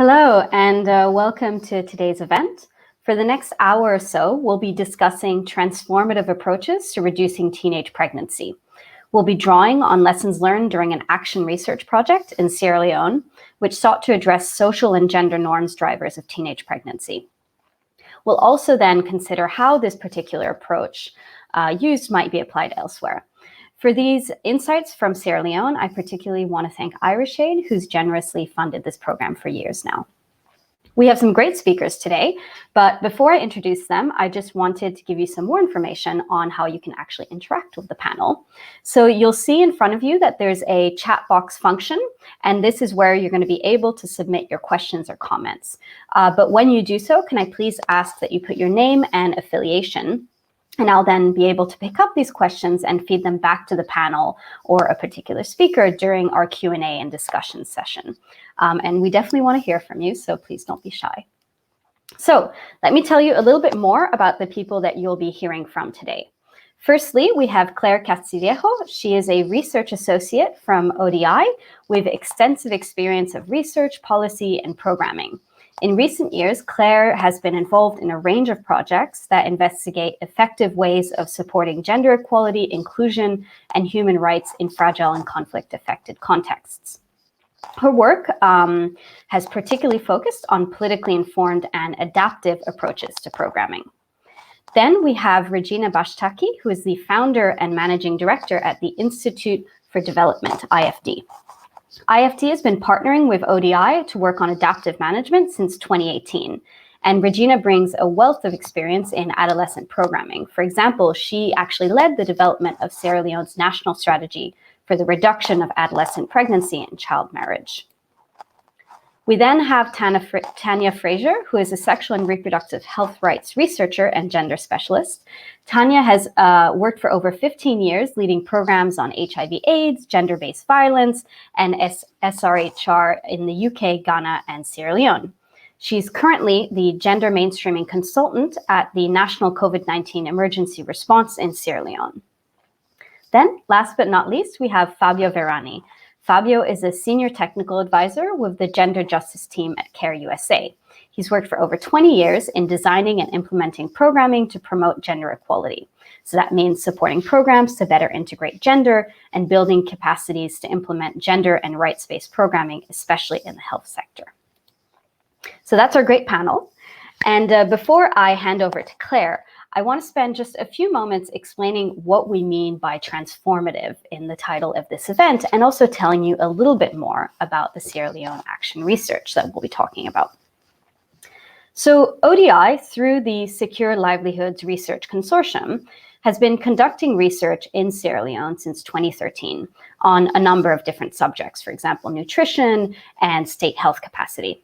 Hello, and welcome to today's event. For the next hour or so, we'll be discussing transformative approaches to reducing teenage pregnancy. We'll be drawing on lessons learned during an action research project in Sierra Leone, which sought to address social and gender norms drivers of teenage pregnancy. We'll also then consider how this particular approach used might be applied elsewhere. For these insights from Sierra Leone, I particularly want to thank IRISHAID, who's generously funded this program for years now. We have some great speakers today, but before I introduce them, I just wanted to give you some more information on how you can actually interact with the panel. So you'll see in front of you that there's a chat box function, and this is where you're going to be able to submit your questions or comments. But when you do so, can I please ask that you put your name and affiliation? And I'll then be able to pick up these questions and feed them back to the panel or a particular speaker during our Q&A and discussion session. And we definitely want to hear from you, so please don't be shy. So let me tell you a little bit more about the people that you'll be hearing from today. Firstly, we have Claire Castillejo. She is a research associate from ODI with extensive experience of research, policy, and programming. In recent years, Claire has been involved in a range of projects that investigate effective ways of supporting gender equality, inclusion, and human rights in fragile and conflict-affected contexts. Her work has particularly focused on politically informed and adaptive approaches to programming. Then we have Regina Bashtaki, who is the founder and managing director at the Institute for Development, IFD. IFD has been partnering with ODI to work on adaptive management since 2018. And Regina brings a wealth of experience in adolescent programming. For example, she actually led the development of Sierra Leone's national strategy for the reduction of adolescent pregnancy and child marriage. We then have Tanya Fraser, who is a sexual and reproductive health rights researcher and gender specialist. Tanya has worked for over 15 years leading programs on HIV/AIDS, gender-based violence, and SRHR in the UK, Ghana, and Sierra Leone. She's currently the gender mainstreaming consultant at the National COVID-19 Emergency Response in Sierra Leone. Then, last but not least, we have Fabio Verani. Fabio is a senior technical advisor with the gender justice team at CARE USA. He's worked for over 20 years in designing and implementing programming to promote gender equality. So that means supporting programs to better integrate gender and building capacities to implement gender and rights-based programming, especially in the health sector. So that's our great panel. And before I hand over to Claire, I want to spend just a few moments explaining what we mean by transformative in the title of this event, and also telling you a little bit more about the Sierra Leone action research that we'll be talking about. So ODI, through the Secure Livelihoods Research Consortium, has been conducting research in Sierra Leone since 2013 on a number of different subjects, for example, nutrition and state health capacity.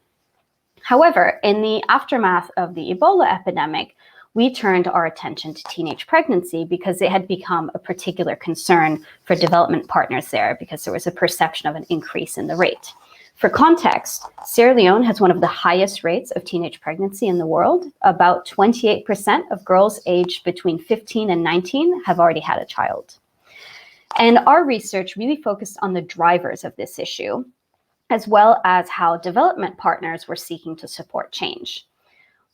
However, in the aftermath of the Ebola epidemic, we turned our attention to teenage pregnancy because it had become a particular concern for development partners there because there was a perception of an increase in the rate. For context, Sierra Leone has one of the highest rates of teenage pregnancy in the world. About 28% of girls aged between 15 and 19 have already had a child. And our research really focused on the drivers of this issue, as well as how development partners were seeking to support change.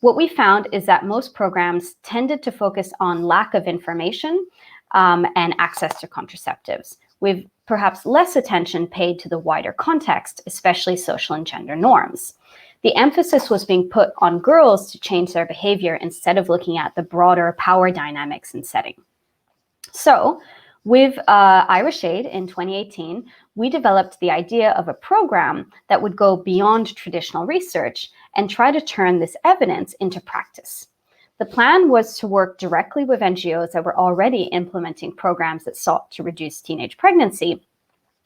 What we found is that most programs tended to focus on lack of information and access to contraceptives, with perhaps less attention paid to the wider context, especially social and gender norms. The emphasis was being put on girls to change their behavior instead of looking at the broader power dynamics and setting. So, with IRISHAID in 2018, we developed the idea of a program that would go beyond traditional research and try to turn this evidence into practice. The plan was to work directly with NGOs that were already implementing programs that sought to reduce teenage pregnancy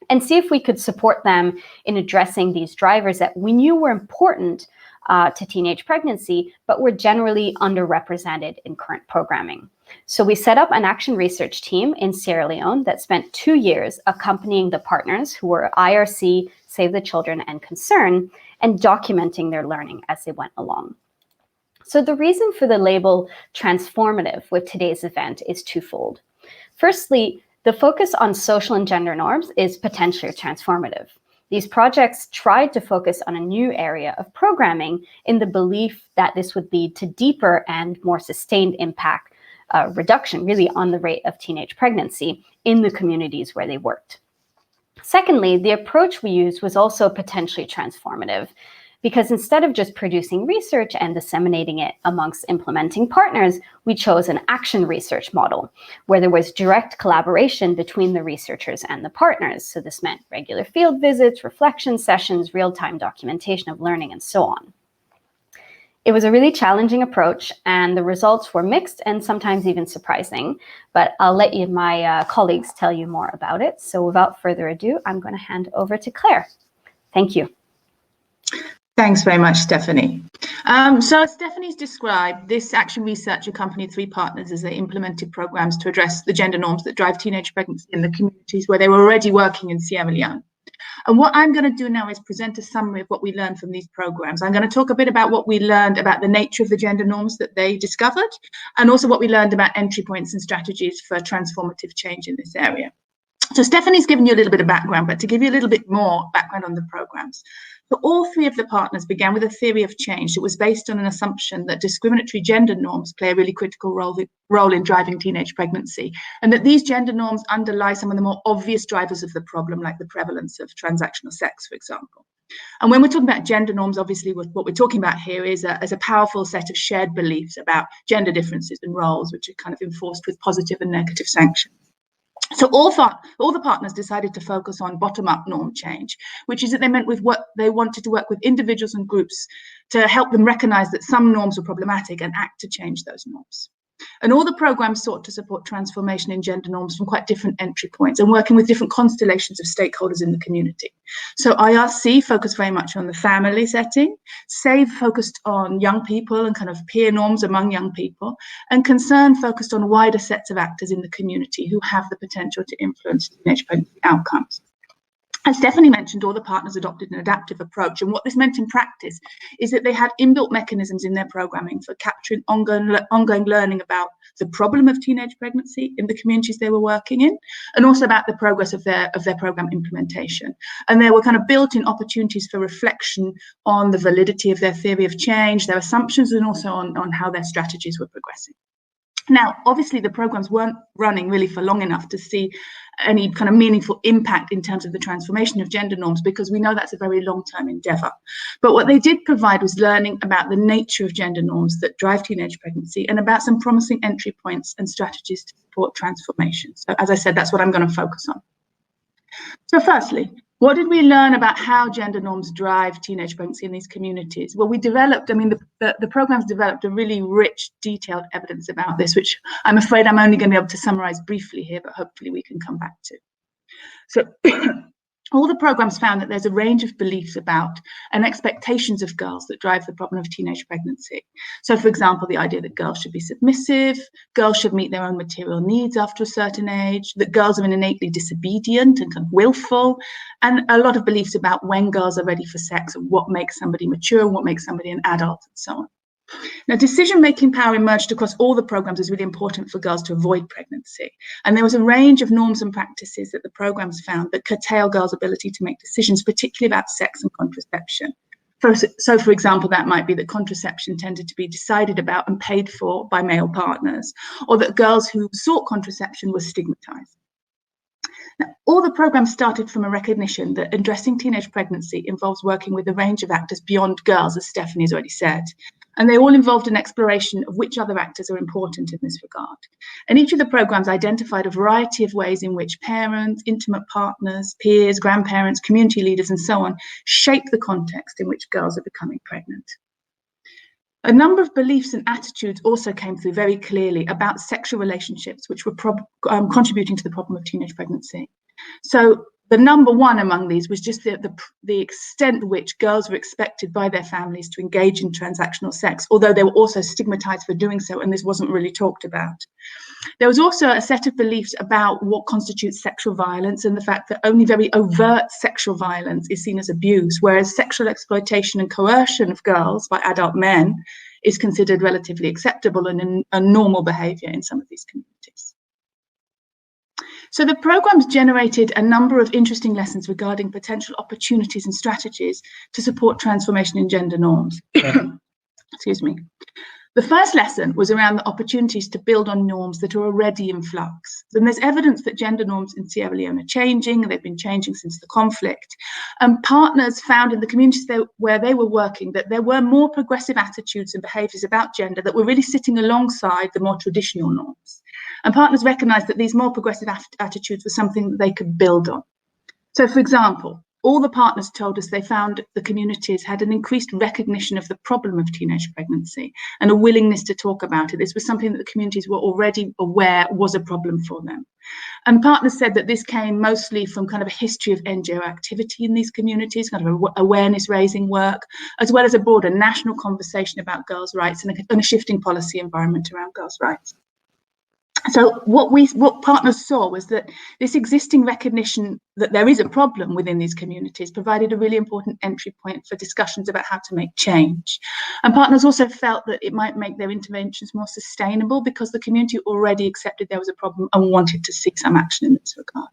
and see if we could support them in addressing these drivers that we knew were important to teenage pregnancy, but were generally underrepresented in current programming. So we set up an action research team in Sierra Leone that spent 2 years accompanying the partners who were IRC, Save the Children, and Concern, and documenting their learning as they went along. So the reason for the label transformative with today's event is twofold. Firstly, the focus on social and gender norms is potentially transformative. These projects tried to focus on a new area of programming in the belief that this would lead to deeper and more sustained impact reduction, really, on the rate of teenage pregnancy in the communities where they worked. Secondly, the approach we used was also potentially transformative, because instead of just producing research and disseminating it amongst implementing partners, we chose an action research model where there was direct collaboration between the researchers and the partners. So this meant regular field visits, reflection sessions, real-time documentation of learning, and so on. It was a really challenging approach, and the results were mixed and sometimes even surprising, but I'll let my colleagues tell you more about it. So without further ado, I'm going to hand over to Claire. Thank you. Thanks very much, Stephanie. So as Stephanie's described, this action research accompanied 3 partners as they implemented programs to address the gender norms that drive teenage pregnancy in the communities where they were already working in Sierra Leone. And what I'm going to do now is present a summary of what we learned from these programs. I'm going to talk a bit about what we learned about the nature of the gender norms that they discovered, and also what we learned about entry points and strategies for transformative change in this area. So Stephanie's given you a little bit of background, but to give you a little bit more background on the programs. So all 3 of the partners began with a theory of change that was based on an assumption that discriminatory gender norms play a really critical role in driving teenage pregnancy, and that these gender norms underlie some of the more obvious drivers of the problem, like the prevalence of transactional sex, for example. And when we're talking about gender norms, obviously what we're talking about here is a powerful set of shared beliefs about gender differences and roles, which are kind of enforced with positive and negative sanctions. So all the partners decided to focus on bottom-up norm change, which is that they wanted to work with individuals and groups to help them recognize that some norms were problematic and act to change those norms. And all the programs sought to support transformation in gender norms from quite different entry points and working with different constellations of stakeholders in the community. So IRC focused very much on the family setting, SAVE focused on young people and kind of peer norms among young people, and Concern focused on wider sets of actors in the community who have the potential to influence teenage pregnancy outcomes. As Stephanie mentioned, all the partners adopted an adaptive approach, and what this meant in practice is that they had inbuilt mechanisms in their programming for capturing ongoing learning about the problem of teenage pregnancy in the communities they were working in, and also about the progress of their program implementation. And there were kind of built-in opportunities for reflection on the validity of their theory of change, their assumptions, and also on how their strategies were progressing. Now, obviously, the programs weren't running really for long enough to see any kind of meaningful impact in terms of the transformation of gender norms, because we know that's a very long-term endeavor. But what they did provide was learning about the nature of gender norms that drive teenage pregnancy and about some promising entry points and strategies to support transformation. So as I said, that's what I'm going to focus on. So firstly, what did we learn about how gender norms drive teenage pregnancy in these communities? Well, the programs developed a really rich, detailed evidence about this, which I'm afraid I'm only going to be able to summarize briefly here, but hopefully we can come back to. So all the programs found that there's a range of beliefs about and expectations of girls that drive the problem of teenage pregnancy. So, for example, the idea that girls should be submissive, girls should meet their own material needs after a certain age, that girls are innately disobedient and kind of willful, and a lot of beliefs about when girls are ready for sex and what makes somebody mature, what makes somebody an adult, and so on. Now, decision-making power emerged across all the programs as really important for girls to avoid pregnancy. And there was a range of norms and practices that the programs found that curtail girls' ability to make decisions, particularly about sex and contraception. So, for example, that might be that contraception tended to be decided about and paid for by male partners, or that girls who sought contraception were stigmatized. Now, all the programs started from a recognition that addressing teenage pregnancy involves working with a range of actors beyond girls, as Stephanie's already said. And they all involved an exploration of which other actors are important in this regard. And each of the programs identified a variety of ways in which parents, intimate partners, peers, grandparents, community leaders, and so on shape the context in which girls are becoming pregnant. A number of beliefs and attitudes also came through very clearly about sexual relationships, which were contributing to the problem of teenage pregnancy. So the number one among these was just the extent to which girls were expected by their families to engage in transactional sex, although they were also stigmatized for doing so, and this wasn't really talked about. There was also a set of beliefs about what constitutes sexual violence and the fact that only very overt sexual violence is seen as abuse, whereas sexual exploitation and coercion of girls by adult men is considered relatively acceptable and a normal behavior in some of these communities. So the programs generated a number of interesting lessons regarding potential opportunities and strategies to support transformation in gender norms. Excuse me. The first lesson was around the opportunities to build on norms that are already in flux. And there's evidence that gender norms in Sierra Leone are changing. They've been changing since the conflict. And partners found in the communities where they were working that there were more progressive attitudes and behaviours about gender that were really sitting alongside the more traditional norms. And partners recognised that these more progressive attitudes were something that they could build on. So, for example, all the partners told us they found the communities had an increased recognition of the problem of teenage pregnancy and a willingness to talk about it. This was something that the communities were already aware was a problem for them. And partners said that this came mostly from kind of a history of NGO activity in these communities, kind of awareness raising work, as well as a broader national conversation about girls' rights and a shifting policy environment around girls' rights. So what partners saw was that this existing recognition that there is a problem within these communities provided a really important entry point for discussions about how to make change. And partners also felt that it might make their interventions more sustainable because the community already accepted there was a problem and wanted to see some action in this regard.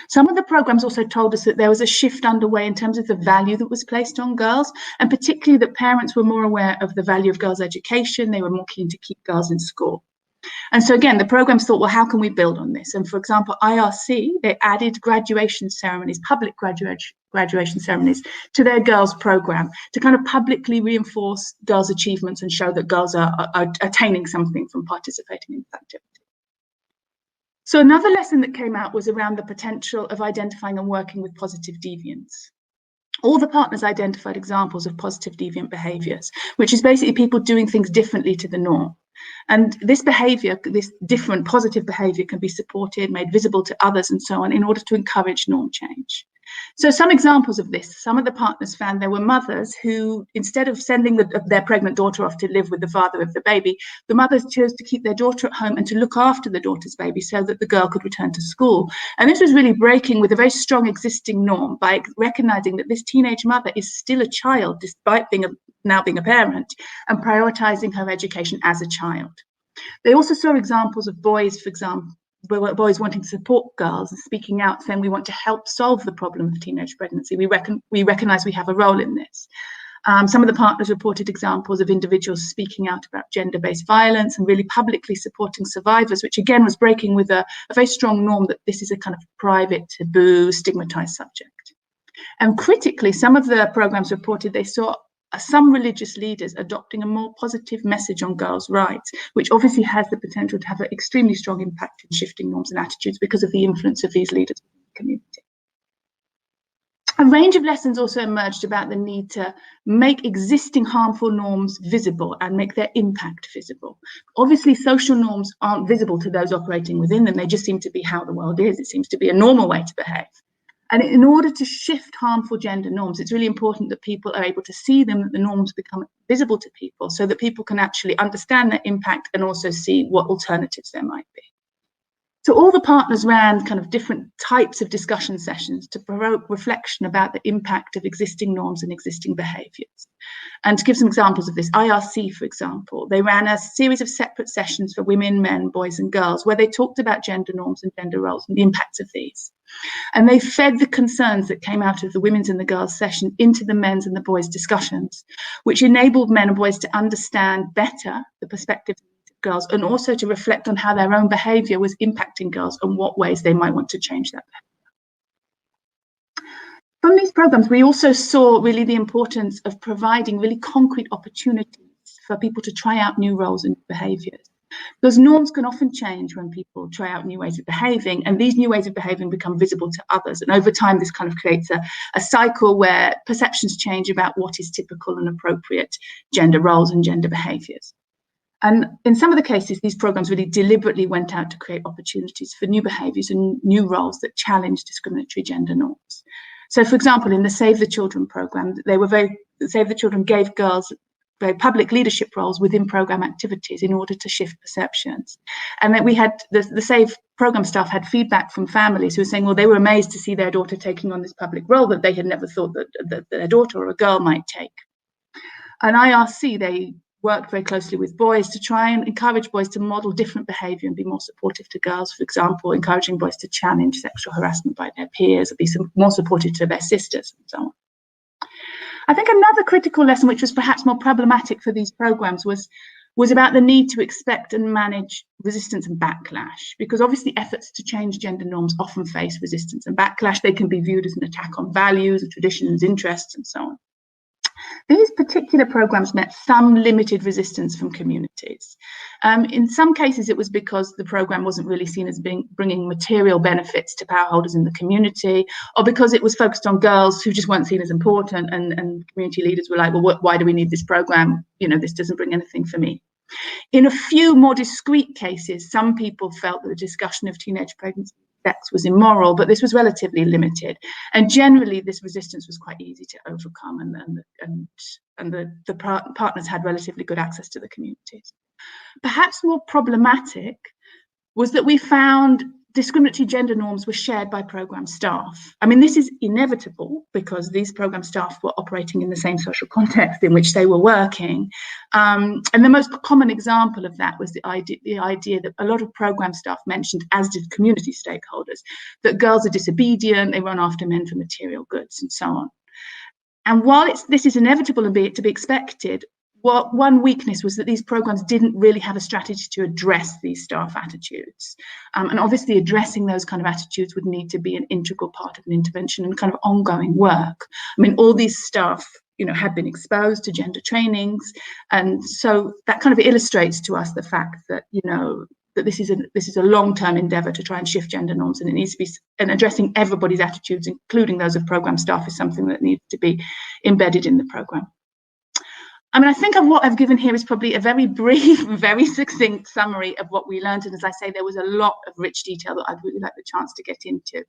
Some of the programs also told us that there was a shift underway in terms of the value that was placed on girls, and particularly that parents were more aware of the value of girls' education. They were more keen to keep girls in school. And so again, the programs thought, well, how can we build on this? And for example, IRC, they added graduation ceremonies, public graduation ceremonies to their girls program to kind of publicly reinforce girls' achievements and show that girls are attaining something from participating in this activity. So another lesson that came out was around the potential of identifying and working with positive deviants. All the partners identified examples of positive deviant behaviours, which is basically people doing things differently to the norm. And this behaviour, this different positive behaviour, can be supported, made visible to others and so on in order to encourage norm change. So some examples of this, some of the partners found there were mothers who, instead of sending their pregnant daughter off to live with the father of the baby, the mothers chose to keep their daughter at home and to look after the daughter's baby so that the girl could return to school. And this was really breaking with a very strong existing norm by recognising that this teenage mother is still a child despite now being a parent, and prioritising her education as a child. They also saw examples of boys, for example, boys wanting to support girls and speaking out, saying we want to help solve the problem of teenage pregnancy. We recognise we have a role in this. Some of the partners reported examples of individuals speaking out about gender-based violence and really publicly supporting survivors, which again was breaking with a very strong norm that this is a kind of private, taboo, stigmatised subject. And critically, some of the programmes reported they saw some religious leaders adopting a more positive message on girls' rights, which obviously has the potential to have an extremely strong impact in shifting norms and attitudes because of the influence of these leaders in the community. A range of lessons also emerged about the need to make existing harmful norms visible and make their impact visible. Obviously, social norms aren't visible to those operating within them. They just seem to be how the world is. It seems to be a normal way to behave. And in order to shift harmful gender norms, it's really important that people are able to see them, that the norms become visible to people so that people can actually understand their impact and also see what alternatives there might be. So all the partners ran kind of different types of discussion sessions to provoke reflection about the impact of existing norms and existing behaviours. And to give some examples of this, IRC, for example, they ran a series of separate sessions for women, men, boys and girls, where they talked about gender norms and gender roles and the impacts of these. And they fed the concerns that came out of the women's and the girls' session into the men's and the boys' discussions, which enabled men and boys to understand better the perspectives of girls and also to reflect on how their own behaviour was impacting girls and what ways they might want to change that behaviour. From these programmes, we also saw really the importance of providing really concrete opportunities for people to try out new roles and behaviours. Because norms can often change when people try out new ways of behaving, and these new ways of behaving become visible to others. And over time, this kind of creates a cycle where perceptions change about what is typical and appropriate gender roles and gender behaviours. And in some of the cases, these programmes really deliberately went out to create opportunities for new behaviours and new roles that challenge discriminatory gender norms. So, for example, in the Save the Children programme, Save the Children gave girls very public leadership roles within programme activities in order to shift perceptions. And that we had the Save programme staff had feedback from families who were saying, well, they were amazed to see their daughter taking on this public role that they had never thought that their daughter or a girl might take. And IRC, they worked very closely with boys to try and encourage boys to model different behaviour and be more supportive to girls. For example, encouraging boys to challenge sexual harassment by their peers or be more supportive to their sisters and so on. I think another critical lesson, which was perhaps more problematic for these programs, was about the need to expect and manage resistance and backlash, because obviously efforts to change gender norms often face resistance and backlash. They can be viewed as an attack on values, traditions, interests, and so on. These particular programs met some limited resistance from communities. In some cases, it was because the program wasn't really seen as bringing material benefits to power holders in the community, or because it was focused on girls who just weren't seen as important, and community leaders were like, well, why do we need this program? You know, this doesn't bring anything for me. In a few more discrete cases, some people felt that the discussion of teenage pregnancy sex was immoral, but this was relatively limited. And generally, this resistance was quite easy to overcome, and the partners had relatively good access to the communities. Perhaps more problematic was that we found discriminatory gender norms were shared by program staff. I mean, this is inevitable because these program staff were operating in the same social context in which they were working. And the most common example of that was the idea that a lot of program staff mentioned, as did community stakeholders, that girls are disobedient, they run after men for material goods, and so on. And while this is inevitable and to be expected, one weakness was that these programs didn't really have a strategy to address these staff attitudes. And obviously addressing those kind of attitudes would need to be an integral part of an intervention and kind of ongoing work. I mean, all these staff, you know, had been exposed to gender trainings. And so that kind of illustrates to us the fact that, you know, that this is a long-term endeavour to try and shift gender norms, and it needs to be, and addressing everybody's attitudes, including those of program staff, is something that needs to be embedded in the program. I mean, I think what I've given here is probably a very brief, very succinct summary of what we learned. And as I say, there was a lot of rich detail that I'd really like the chance to get into.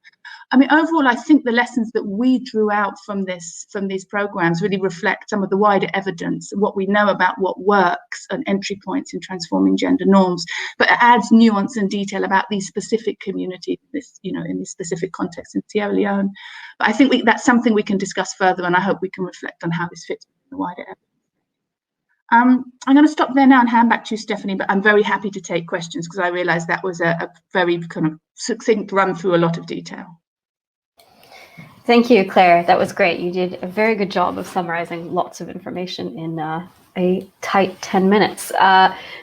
I mean, overall, I think the lessons that we drew out from these programs really reflect some of the wider evidence and what we know about what works and entry points in transforming gender norms, but it adds nuance and detail about these specific communities, in this specific context in Sierra Leone. But I think that's something we can discuss further, and I hope we can reflect on how this fits in the wider evidence. I'm going to stop there now and hand back to you, Stephanie, but I'm very happy to take questions because I realise that was a very kind of succinct run through a lot of detail. Thank you, Claire. That was great. You did a very good job of summarising lots of information in a tight 10 minutes.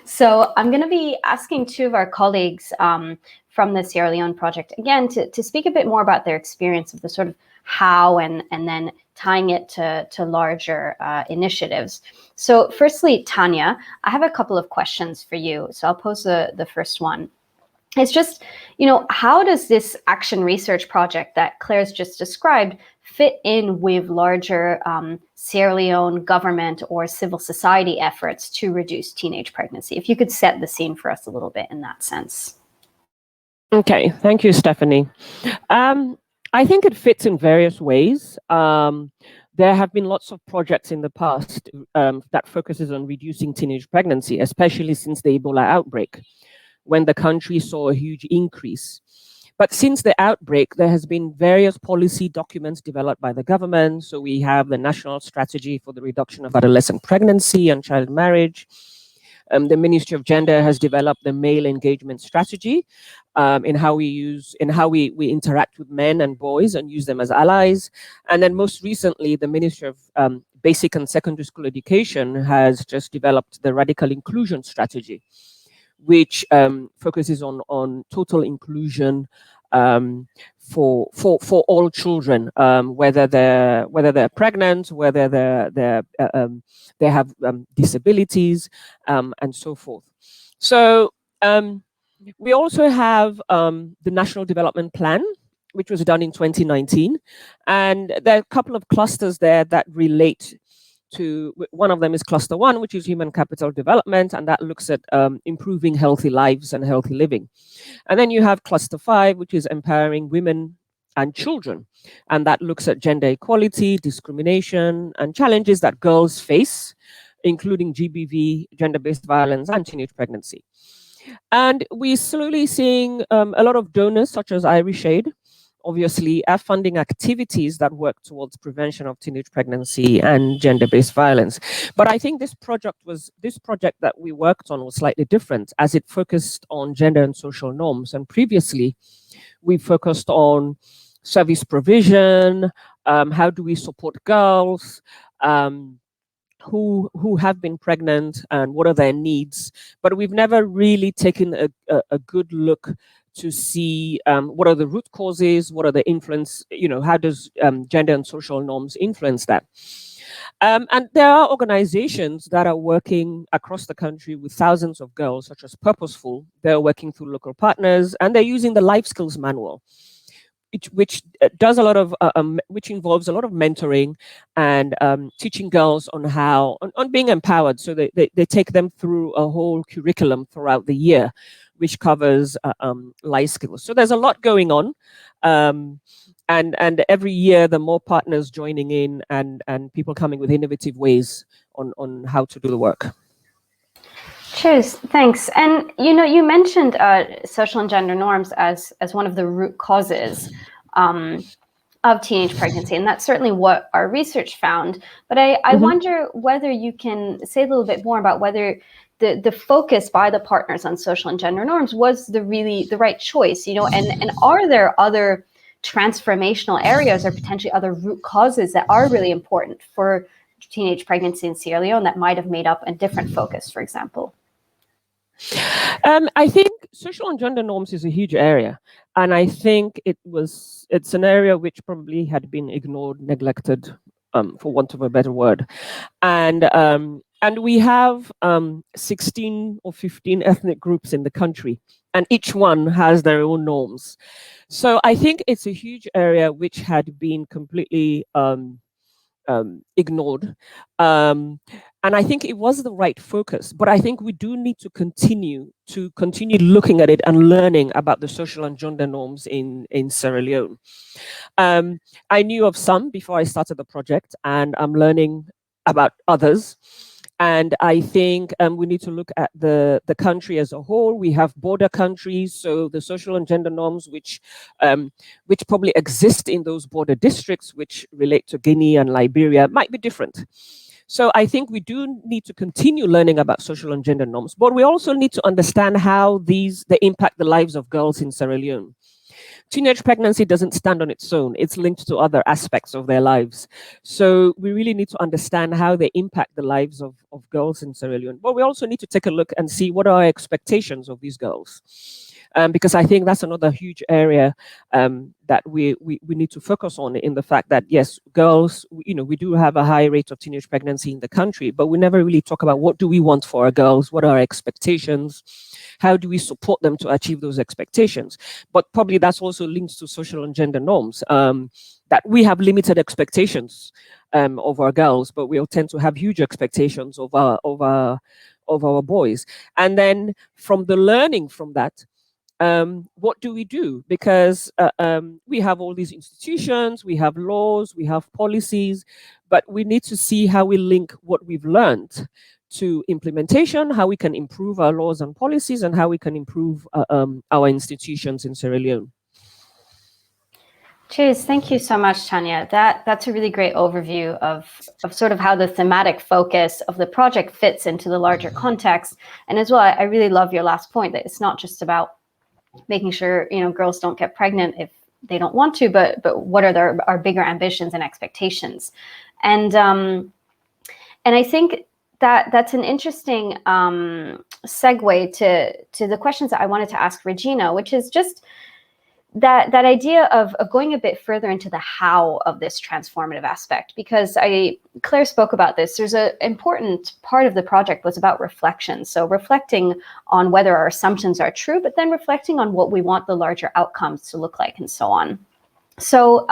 So I'm going to be asking two of our colleagues from the Sierra Leone project, again, to speak a bit more about their experience of the sort of how and then tying it to larger initiatives. So firstly, Tanya, I have a couple of questions for you. So I'll pose the first one. It's just, how does this action research project that Claire's just described fit in with larger Sierra Leone government or civil society efforts to reduce teenage pregnancy? If you could set the scene for us a little bit in that sense. Okay, thank you, Stephanie. I think it fits in various ways. There have been lots of projects in the past that focuses on reducing teenage pregnancy, especially since the Ebola outbreak, when the country saw a huge increase. But since the outbreak, there has been various policy documents developed by the government. So we have the National Strategy for the Reduction of Adolescent Pregnancy and Child Marriage. The Ministry of Gender has developed the Male Engagement Strategy in how we interact with men and boys and use them as allies. And then most recently, the Ministry of Basic and Secondary School Education has just developed the Radical Inclusion Strategy, which focuses on total inclusion for all children, whether they're pregnant, whether they have disabilities, and so forth. So we also have the National Development Plan, which was done in 2019, and there are a couple of clusters there that relate to. One of them is Cluster 1, which is Human Capital Development, and that looks at improving healthy lives and healthy living. And then you have Cluster 5, which is empowering women and children, and that looks at gender equality, discrimination, and challenges that girls face, including GBV, gender-based violence, and teenage pregnancy. And we're slowly seeing a lot of donors, such as Irish Aid, obviously, are funding activities that work towards prevention of teenage pregnancy and gender-based violence. But I think this project that we worked on was slightly different, as it focused on gender and social norms. And previously, we focused on service provision, how do we support girls, who have been pregnant and what are their needs. But we've never really taken a good look to see what are the root causes, what are the influence, how does gender and social norms influence that. And there are organizations that are working across the country with thousands of girls, such as Purposeful. They're working through local partners, and they're using the Life Skills Manual, which does a lot of which involves a lot of mentoring and teaching girls on how on being empowered. So they take them through a whole curriculum throughout the year, which covers life skills. So there's a lot going on, and every year the more partners joining in and people coming with innovative ways on how to do the work. Cheers, thanks. And you mentioned social and gender norms as one of the root causes of teenage pregnancy, and that's certainly what our research found. But I wonder whether you can say a little bit more about whether the focus by the partners on social and gender norms was the right choice, and are there other transformational areas or potentially other root causes that are really important for teenage pregnancy in Sierra Leone that might have made up a different focus, for example? I think social and gender norms is a huge area, and I think it's an area which probably had been ignored, neglected, for want of a better word, and we have 16 or 15 ethnic groups in the country, and each one has their own norms. So I think it's a huge area which had been completely ignored. And I think it was the right focus, but I think we do need to continue looking at it and learning about the social and gender norms in Sierra Leone. I knew of some before I started the project, and I'm learning about others. And I think we need to look at the country as a whole. We have border countries, so the social and gender norms which probably exist in those border districts, which relate to Guinea and Liberia, might be different. So I think we do need to continue learning about social and gender norms, but we also need to understand how they impact the lives of girls in Sierra Leone. Teenage pregnancy doesn't stand on its own. It's linked to other aspects of their lives. So we really need to understand how they impact the lives of girls in Sierra Leone. But we also need to take a look and see what are our expectations of these girls. Because I think that's another huge area that we need to focus on, in the fact that, yes, girls, we do have a high rate of teenage pregnancy in the country, but we never really talk about what do we want for our girls, what are our expectations, how do we support them to achieve those expectations. But probably that's also linked to social and gender norms, that we have limited expectations of our girls, but we'll tend to have huge expectations of our boys. And then from the learning from that, what do we do? Because we have all these institutions, we have laws, we have policies, but we need to see how we link what we've learned to implementation, how we can improve our laws and policies, and how we can improve our institutions in Sierra Leone. Cheers. Thank you so much, Tanya. That's a really great overview of sort of how the thematic focus of the project fits into the larger context. And as well, I really love your last point, that it's not just about making sure girls don't get pregnant if they don't want to, but what are our bigger ambitions and expectations. And I think that's an interesting segue to the questions that I wanted to ask Regina, which is just that idea of going a bit further into the how of this transformative aspect, because Claire spoke about this. There's an important part of the project was about reflection. So reflecting on whether our assumptions are true, but then reflecting on what we want the larger outcomes to look like, and so on. So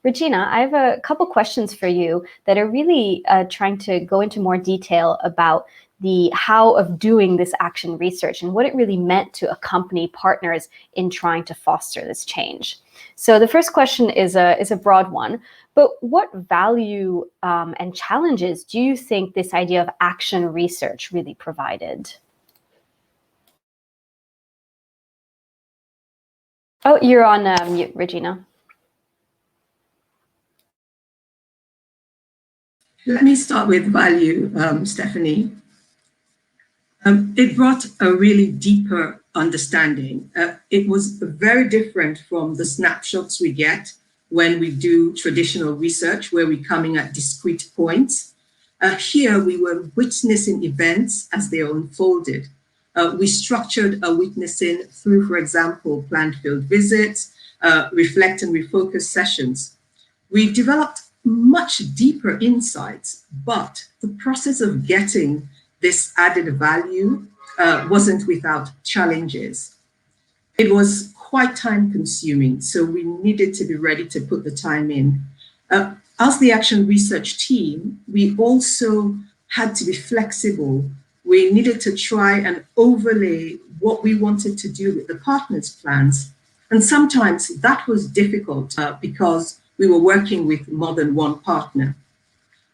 Regina, I have a couple questions for you that are really trying to go into more detail about the how of doing this action research and what it really meant to accompany partners in trying to foster this change. So the first question is a broad one, but what value and challenges do you think this idea of action research really provided? Oh, you're on mute, Regina. Let me start with value, Stephanie. It brought a really deeper understanding. It was very different from the snapshots we get when we do traditional research, where we're coming at discrete points. Here, we were witnessing events as they unfolded. We structured our witnessing through, for example, planned field visits, reflect and refocus sessions. We developed much deeper insights, but the process of getting this added value wasn't without challenges. It was quite time consuming, so we needed to be ready to put the time in. As the Action Research team, we also had to be flexible. We needed to try and overlay what we wanted to do with the partners' plans. And sometimes that was difficult because we were working with more than one partner.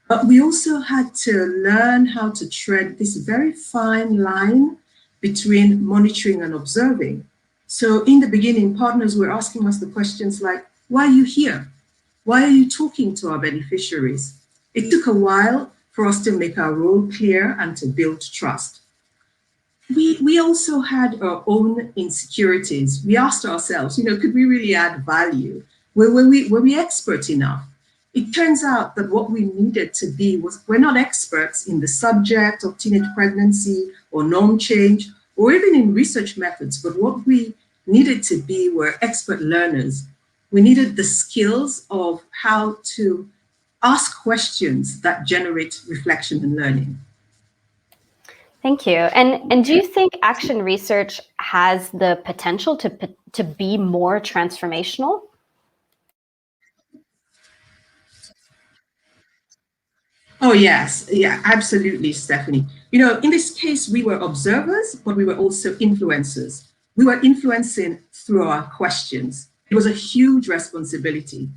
But we also had to learn how to tread this very fine line between monitoring and observing. So in the beginning, partners were asking us the questions like, why are you here? Why are you talking to our beneficiaries? It took a while for us to make our role clear and to build trust. We also had our own insecurities. We asked ourselves, could we really add value? Were we expert enough? It turns out that what we needed to be was, we're not experts in the subject of teenage pregnancy or norm change, or even in research methods, but what we needed to be were expert learners. We needed the skills of how to ask questions that generate reflection and learning. Thank you. And do you think action research has the potential to be more transformational? Oh, yes. Yeah, absolutely, Stephanie. In this case, we were observers, but we were also influencers. We were influencing through our questions. It was a huge responsibility.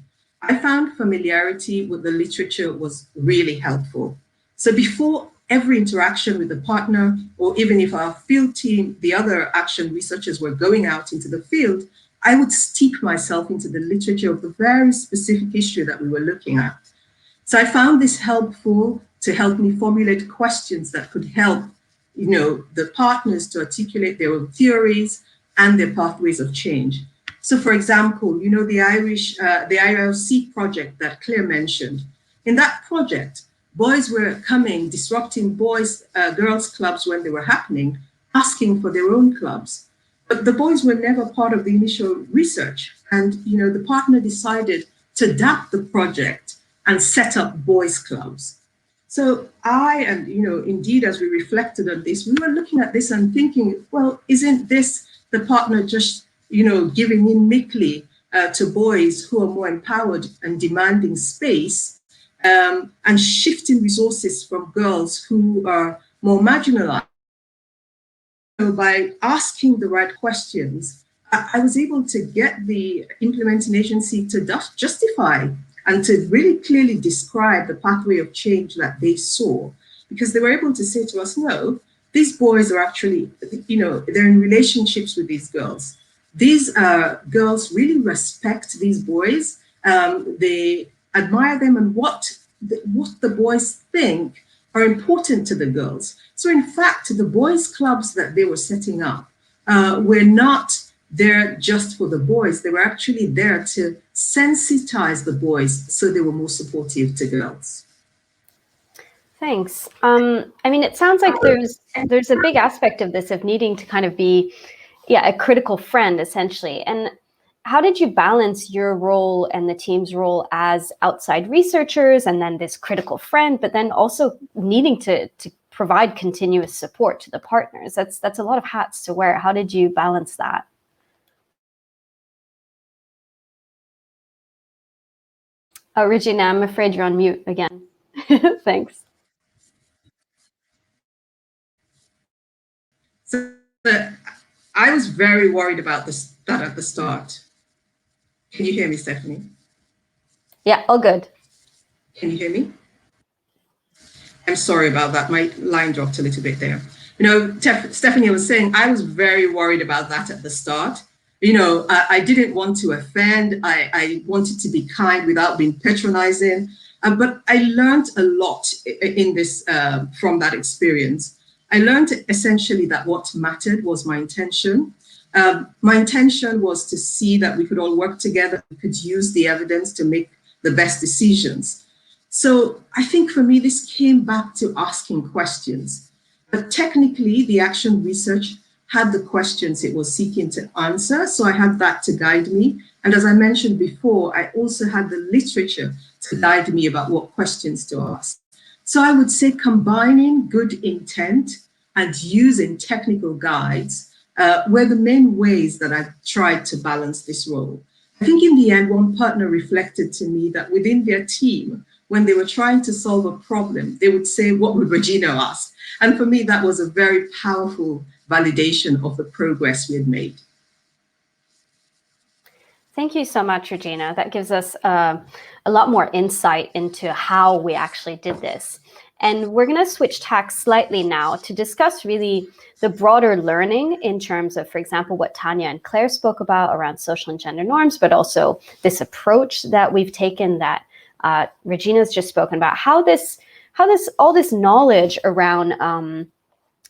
I found familiarity with the literature was really helpful. So before every interaction with the partner, or even if our field team, the other action researchers were going out into the field, I would steep myself into the literature of the very specific issue that we were looking at. So I found this helpful to help me formulate questions that could help, the partners to articulate their own theories and their pathways of change. So for example, the IRLC project that Claire mentioned. In that project, boys were coming, disrupting girls' clubs when they were happening, asking for their own clubs. But the boys were never part of the initial research. And, the partner decided to adapt the project and set up boys' clubs. So indeed, as we reflected on this, we were looking at this and thinking, well, isn't this the partner just, giving in meekly to boys who are more empowered and demanding space, and shifting resources from girls who are more marginalized? By asking the right questions, I was able to get the implementing agency to justify and to really clearly describe the pathway of change that they saw, because they were able to say to us, no, these boys are actually, they're in relationships with these girls. These girls really respect these boys. They admire them, and what the boys think are important to the girls. So in fact, the boys' clubs that they were setting up were not there just for the boys. They were actually there to sensitize the boys so they were more supportive to girls. Thanks. It sounds like there's a big aspect of this of needing to kind of be, a critical friend, essentially. And how did you balance your role and the team's role as outside researchers and then this critical friend, but then also needing to provide continuous support to the partners? That's a lot of hats to wear. How did you balance that? Oh, Regina, I'm afraid you're on mute again. Thanks. So I was very worried about that at the start. Can you hear me, Stephanie? Yeah, all good. Can you hear me? I'm sorry about that. My line dropped a little bit there. Stephanie was saying I was very worried about that at the start. I didn't want to offend. I wanted to be kind without being patronizing. But I learned a lot in this from that experience. I learned essentially that what mattered was my intention. My intention was to see that we could all work together, we could use the evidence to make the best decisions. So I think for me, this came back to asking questions. But technically, the action research had the questions it was seeking to answer. So I had that to guide me. And as I mentioned before, I also had the literature to guide me about what questions to ask. So I would say combining good intent and using technical guides were the main ways that I tried to balance this role. I think in the end, one partner reflected to me that within their team, when they were trying to solve a problem, they would say, what would Regina ask? And for me, that was a very powerful validation of the progress we had made. Thank you so much, Regina. That gives us a lot more insight into how we actually did this. And we're going to switch tack slightly now to discuss really the broader learning in terms of, for example, what Tanya and Claire spoke about around social and gender norms, but also this approach that we've taken that Regina's just spoken about, how all this knowledge around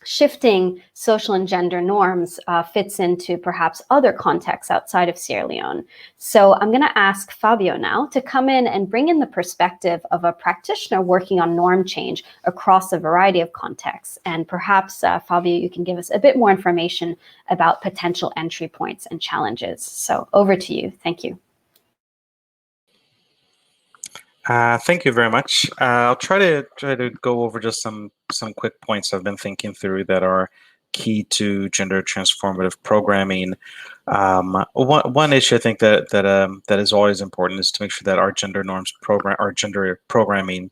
shifting social and gender norms fits into perhaps other contexts outside of Sierra Leone. So I'm going to ask Fabio now to come in and bring in the perspective of a practitioner working on norm change across a variety of contexts. And perhaps, Fabio, you can give us a bit more information about potential entry points and challenges. So over to you. Thank you. Thank you very much. I'll try to go over just some quick points I've been thinking through that are key to gender transformative programming. One issue I think that is always important is to make sure that our gender norms program, our gender programming,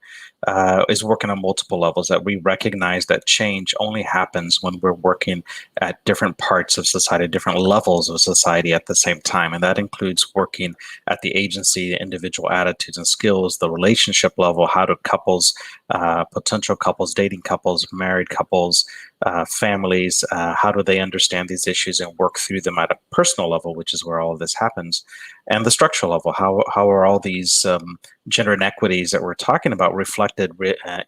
is working on multiple levels. That we recognize that change only happens when we're working at different parts of society, different levels of society at the same time, and that includes working at the agency, individual attitudes and skills, the relationship level. How do couples, potential couples, dating couples, married couples, families, how do they understand these issues and work through them at a personal level, which is where all of this happens, and the structural level. How are all these gender inequities that we're talking about reflected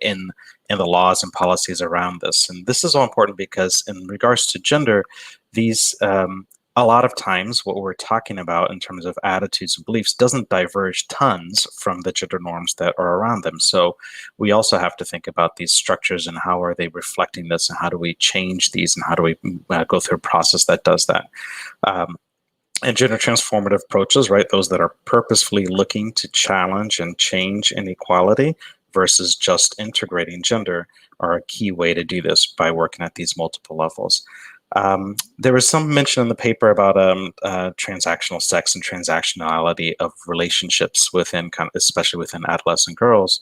in the laws and policies around this? And this is all important because in regards to gender, these a lot of times what we're talking about in terms of attitudes and beliefs doesn't diverge tons from the gender norms that are around them. So we also have to think about these structures and how are they reflecting this, and how do we change these, and how do we go through a process that does that. And gender transformative approaches, right, those that are purposefully looking to challenge and change inequality versus just integrating gender, are a key way to do this by working at these multiple levels. There was some mention in the paper about transactional sex and transactionality of relationships within, especially within adolescent girls,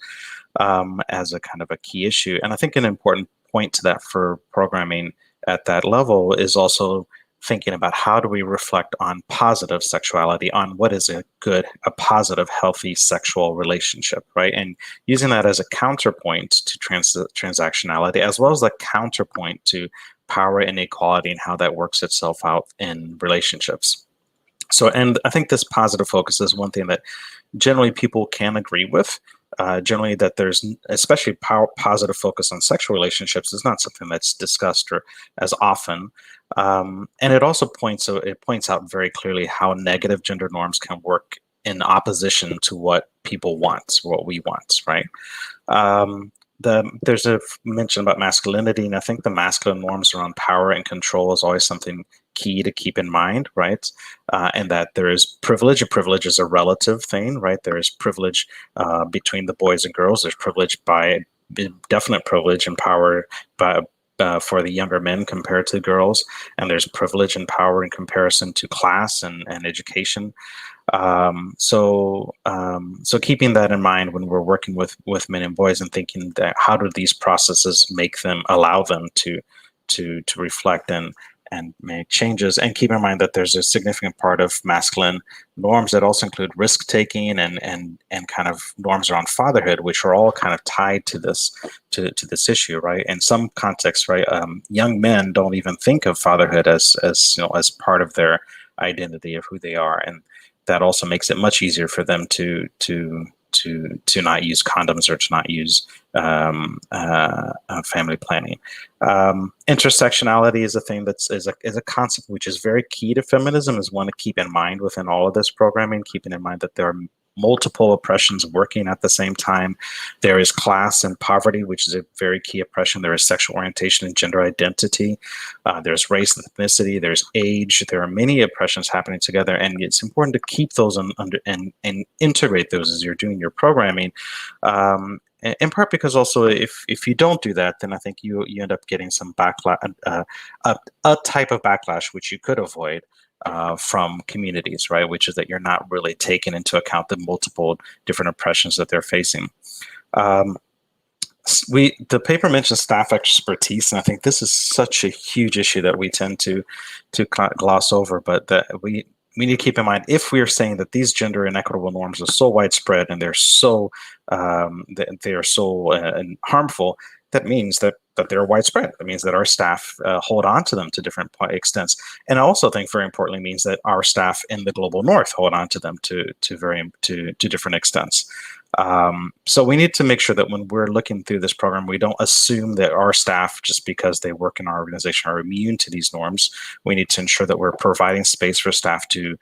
as a kind of a key issue. And I think an important point to that for programming at that level is also thinking about how do we reflect on positive sexuality, on what is a positive, healthy sexual relationship, right? And using that as a counterpoint to transactionality, as well as a counterpoint to power inequality and how that works itself out in relationships. So, and I think this positive focus is one thing that generally people can agree with. Generally, that there's, especially positive focus on sexual relationships, is not something that's discussed or as often. And it also points out very clearly how negative gender norms can work in opposition to what people want, what we want, right? There's a mention about masculinity, and I think the masculine norms around power and control is always something key to keep in mind, right? And that there is privilege. Privilege is a relative thing, right? There is privilege between the boys and girls. There's privilege definite privilege and power for the younger men compared to girls, and there's privilege and power in comparison to class and education. So keeping that in mind when we're working with men and boys, and thinking that how do these processes allow them to reflect and make changes, and keep in mind that there's a significant part of masculine norms that also include risk taking and kind of norms around fatherhood, which are all kind of tied to this issue, right? In some contexts, right, young men don't even think of fatherhood as part of their identity of who they are, and that also makes it much easier for them to not use condoms or to not use family planning. Intersectionality is a thing is a concept which is very key to feminism, is one to keep in mind within all of this programming, keeping in mind that there are multiple oppressions working at the same time. There is class and poverty, which is a very key oppression. There is sexual orientation and gender identity. There's race and ethnicity. There's age. There are many oppressions happening together, and it's important to keep those and integrate those as you're doing your programming. In part because also if you don't do that, then I think you end up getting some backlash, a type of backlash which you could avoid from communities, right? Which is that you're not really taking into account the multiple different oppressions that they're facing. The paper mentions staff expertise, and I think this is such a huge issue that we tend to gloss over, but that we need to keep in mind, if we are saying that these gender inequitable norms are so widespread and they're so harmful, that means that they're widespread. That means that our staff hold on to them to different extents. And I also think very importantly means that our staff in the global north hold on to them to different extents. So we need to make sure that when we're looking through this program, we don't assume that our staff, just because they work in our organization, are immune to these norms. We need to ensure that we're providing space for staff to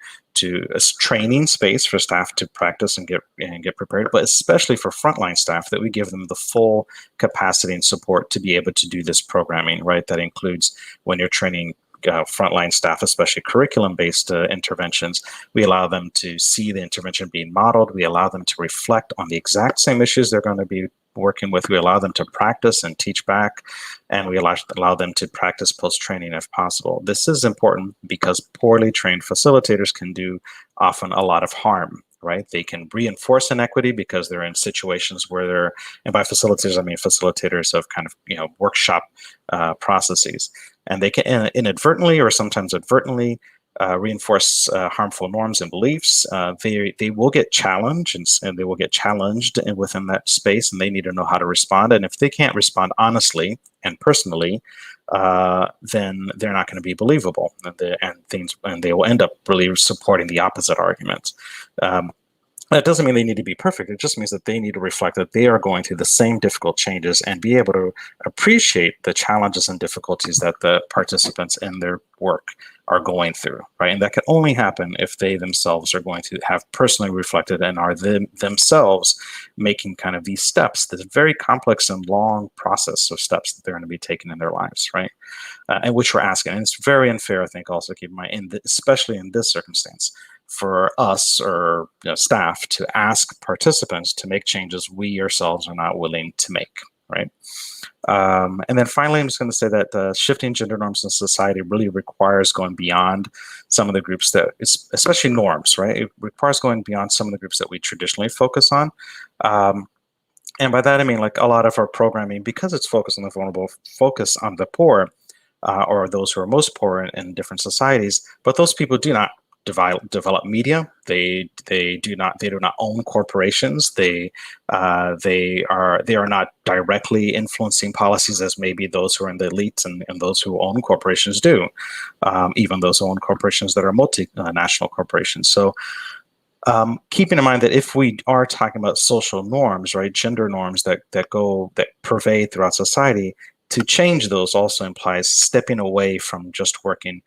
training space for staff to practice and get prepared, but especially for frontline staff, that we give them the full capacity and support to be able to do this programming, right? That includes when you're training frontline staff, especially curriculum-based interventions, we allow them to see the intervention being modeled. We allow them to reflect on the exact same issues they're going to be working with. We allow them to practice and teach back, and we allow them to practice post-training if possible. This is important because poorly trained facilitators can do often a lot of harm, right? They can reinforce inequity because they're in situations where they're, and by facilitators, I mean facilitators of kind of, workshop processes. And they can inadvertently or sometimes advertently reinforce harmful norms and beliefs. They will get challenged and they will get challenged within that space, and they need to know how to respond. And if they can't respond honestly and personally, then they're not going to be believable, and they will end up really supporting the opposite argument. That doesn't mean they need to be perfect. It just means that they need to reflect that they are going through the same difficult changes and be able to appreciate the challenges and difficulties that the participants in their work are going through, right? And that can only happen if they themselves are going to have personally reflected and are themselves making kind of these steps, this very complex and long process of steps that they're going to be taking in their lives, right? And which we're asking. And it's very unfair, I think, also keep in mind, especially in this circumstance, for us or staff to ask participants to make changes we ourselves are not willing to make, right? And then finally, I'm just going to say that shifting gender norms in society really requires going beyond some of the groups that, especially norms, right? It requires going beyond some of the groups that we traditionally focus on. And by that, I mean, like a lot of our programming, because it's focused on the vulnerable, focus on the poor, or those who are most poor in different societies, but those people do not develop media. They do not own corporations. They are not directly influencing policies as maybe those who are in the elites and those who own corporations do, even those who own corporations that are multinational corporations. So keeping in mind that if we are talking about social norms, right, gender norms that pervade throughout society, to change those also implies stepping away from just working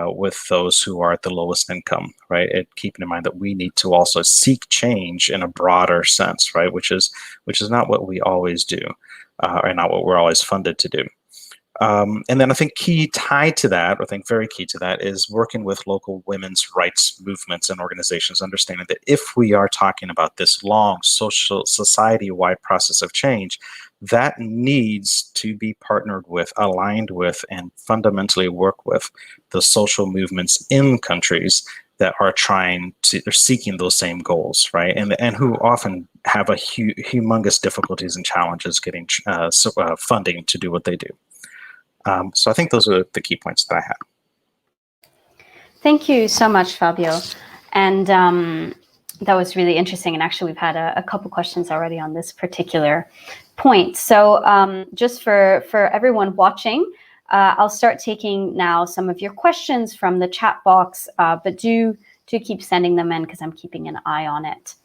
with those who are at the lowest income, right? And keeping in mind that we need to also seek change in a broader sense, right? Which is not what we always do, or not what we're always funded to do. And then I think very key to that is working with local women's rights movements and organizations, understanding that if we are talking about this long society-wide process of change, that needs to be partnered with, aligned with, and fundamentally work with the social movements in countries that are seeking those same goals, right? And who often have humongous difficulties and challenges getting funding to do what they do. So I think those are the key points that I had. Thank you so much, Fabio. And that was really interesting. And actually, we've had a couple questions already on this particular point. So just for everyone watching, I'll start taking now some of your questions from the chat box, but do keep sending them in because I'm keeping an eye on it.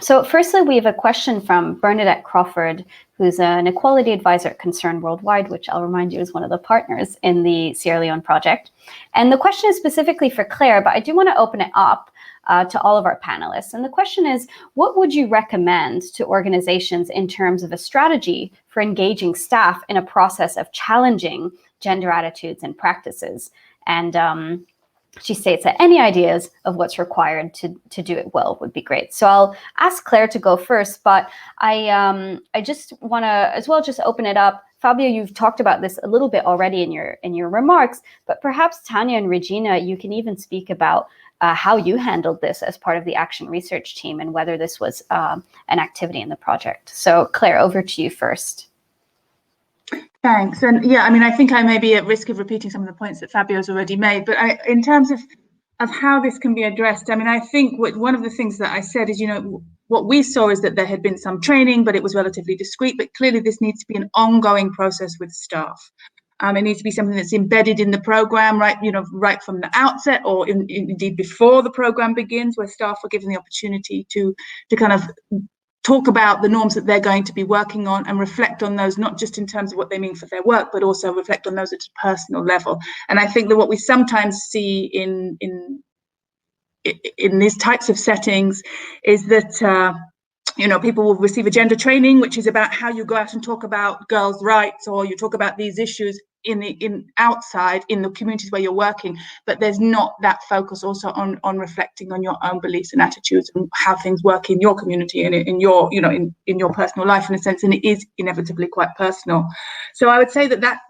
So firstly, we have a question from Bernadette Crawford, who's an equality advisor at Concern Worldwide, which I'll remind you is one of the partners in the Sierra Leone project. And the question is specifically for Claire, but I do want to open it up to all of our panelists. And the question is, what would you recommend to organizations in terms of a strategy for engaging staff in a process of challenging gender attitudes and practices? And she states that any ideas of what's required to do it well would be great. So I'll ask Claire to go first, but I just want to as well just open it up. Fabio, you've talked about this a little bit already in your remarks, but perhaps Tanya and Regina, you can even speak about how you handled this as part of the Action Research team and whether this was an activity in the project. So Claire, over to you first. Thanks. And yeah, I mean, I think I may be at risk of repeating some of the points that Fabio's already made, but in terms of how this can be addressed, I mean, I think one of the things that I said is, what we saw is that there had been some training, but it was relatively discreet, but clearly this needs to be an ongoing process with staff. It needs to be something that's embedded in the program, right? Right from the outset, or indeed before the program begins, where staff are given the opportunity to kind of talk about the norms that they're going to be working on and reflect on those, not just in terms of what they mean for their work, but also reflect on those at a personal level. And I think that what we sometimes see in these types of settings is that people will receive a gender training, which is about how you go out and talk about girls' rights, or you talk about these issues outside in the communities where you're working, but there's not that focus also on reflecting on your own beliefs and attitudes and how things work in your community and in your in your personal life, in a sense, and it is inevitably quite personal. So I would say that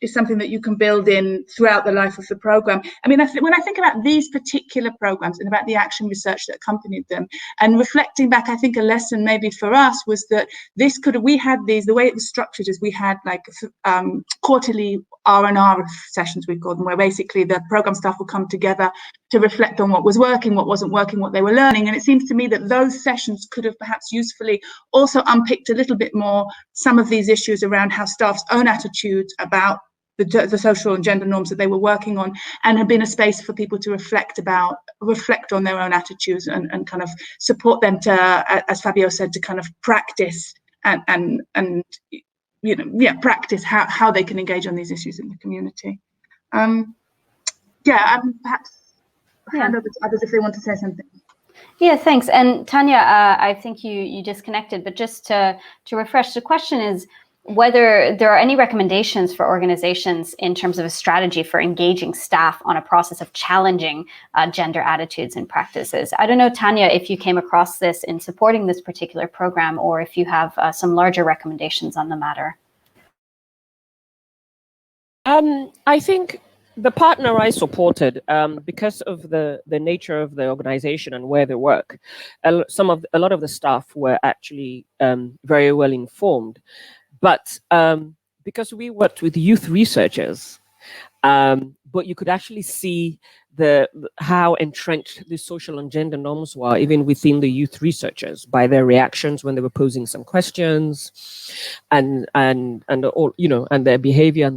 is something that you can build in throughout the life of the program. I mean, when I think about these particular programs and about the action research that accompanied them, and reflecting back, I think a lesson maybe for us was that we had these, the way it was structured is we had like quarterly R&R sessions, we called them, where basically the program staff would come together to reflect on what was working, what wasn't working, what they were learning. And it seems to me that those sessions could have perhaps usefully also unpicked a little bit more some of these issues around how staff's own attitudes about the social and gender norms that they were working on, and have been a space for people to reflect on their own attitudes and kind of support them to, as Fabio said, to kind of practice and practice how they can engage on these issues in the community. Perhaps hand over to others if they want to say something. Yeah, thanks. And Tanya, I think you disconnected, but just to refresh, the question is whether there are any recommendations for organizations in terms of a strategy for engaging staff on a process of challenging gender attitudes and practices. I don't know, Tanya, if you came across this in supporting this particular program, or if you have some larger recommendations on the matter. I think the partner I supported, because of the nature of the organization and where they work, a lot of the staff were actually very well informed. But because we worked with youth researchers, but you could actually see how entrenched the social and gender norms were even within the youth researchers by their reactions when they were posing some questions, and their behavior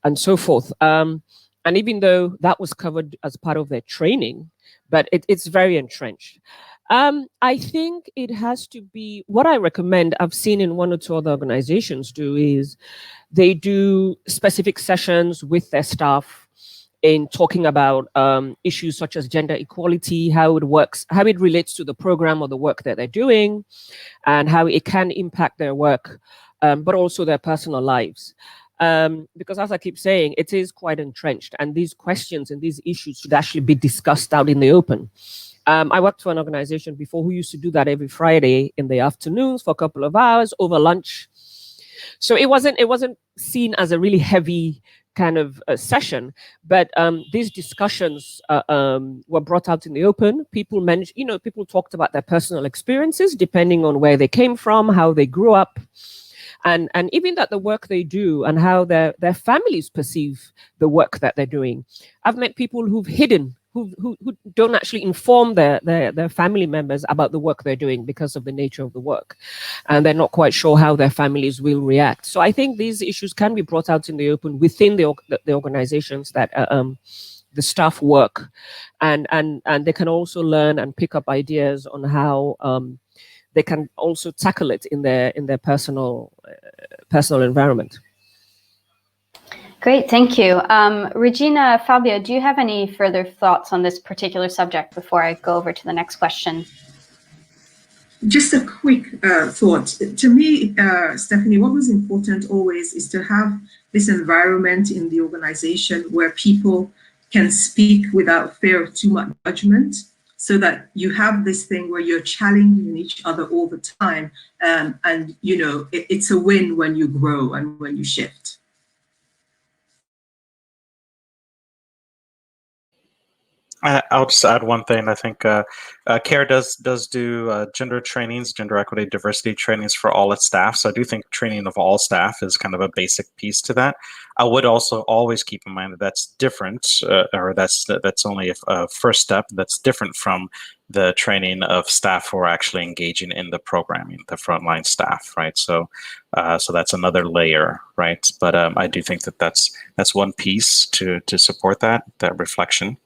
and so forth. And even though that was covered as part of their training, but it's very entrenched. I think it has to be, what I recommend, I've seen in one or two other organizations do, is they do specific sessions with their staff in talking about issues such as gender equality, how it works, how it relates to the program or the work that they're doing, and how it can impact their work, but also their personal lives. Because as I keep saying, it is quite entrenched, and these questions and these issues should actually be discussed out in the open. I worked for an organization before who used to do that every Friday in the afternoons for a couple of hours over lunch. So it wasn't seen as a really heavy kind of session, but these discussions were brought out in the open. People people talked about their personal experiences, depending on where they came from, how they grew up, and even that the work they do and how their families perceive the work that they're doing. I've met people who've hidden, who don't actually inform their family members about the work they're doing because of the nature of the work, and they're not quite sure how their families will react. So I think these issues can be brought out in the open within the organizations that the staff work, and they can also learn and pick up ideas on how they can also tackle it in their personal environment. Great, thank you. Regina, Fabio, do you have any further thoughts on this particular subject before I go over to the next question? Just a quick thought. To me, Stephanie, what was important always is to have this environment in the organization where people can speak without fear of too much judgment, so that you have this thing where you're challenging each other all the time. And, you know, it's a win when you grow and when you shift. I'll just add one thing. I think CARE does do gender trainings, gender equity, diversity trainings for all its staff. So I do think training of all staff is kind of a basic piece to that. I would also always keep in mind that that's different, or that's only a first step. That's different from the training of staff who are actually engaging in the programming, the frontline staff, right? So, so that's another layer, right? But I do think that that's one piece to support that reflection.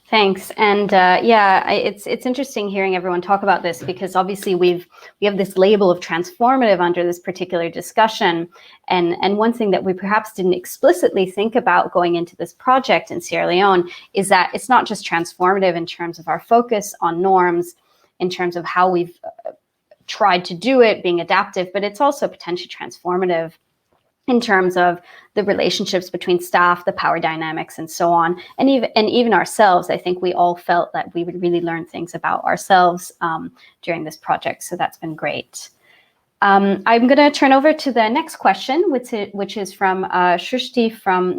Thanks. And yeah, it's interesting hearing everyone talk about this, because obviously we have this label of transformative under this particular discussion. And one thing that we perhaps didn't explicitly think about going into this project in Sierra Leone is that it's not just transformative in terms of our focus on norms, in terms of how we've tried to do it, being adaptive, but it's also potentially transformative in terms of the relationships between staff, the power dynamics, and so on. And even ourselves, I think we all felt that we would really learn things about ourselves during this project. So that's been great. I'm going to turn over to the next question, which is from Shrishti,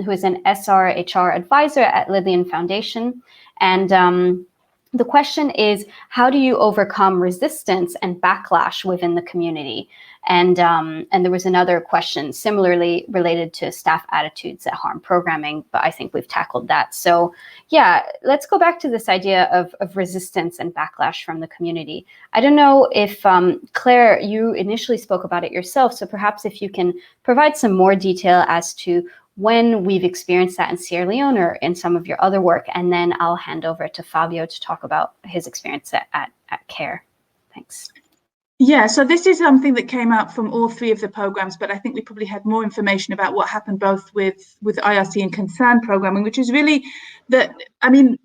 who is an SRHR advisor at Lillian Foundation. And the question is, how do you overcome resistance and backlash within the community? And there was another question similarly related to staff attitudes that harm programming, but I think we've tackled that. So yeah, let's go back to this idea of resistance and backlash from the community. I don't know if, Claire, you initially spoke about it yourself, so perhaps if you can provide some more detail as to when we've experienced that in Sierra Leone or in some of your other work, and then I'll hand over to Fabio to talk about his experience at CARE. Thanks. Yeah, so this is something that came out from all three of the programs, but I think we probably had more information about what happened both with IRC and concern programming, which is really that, I mean,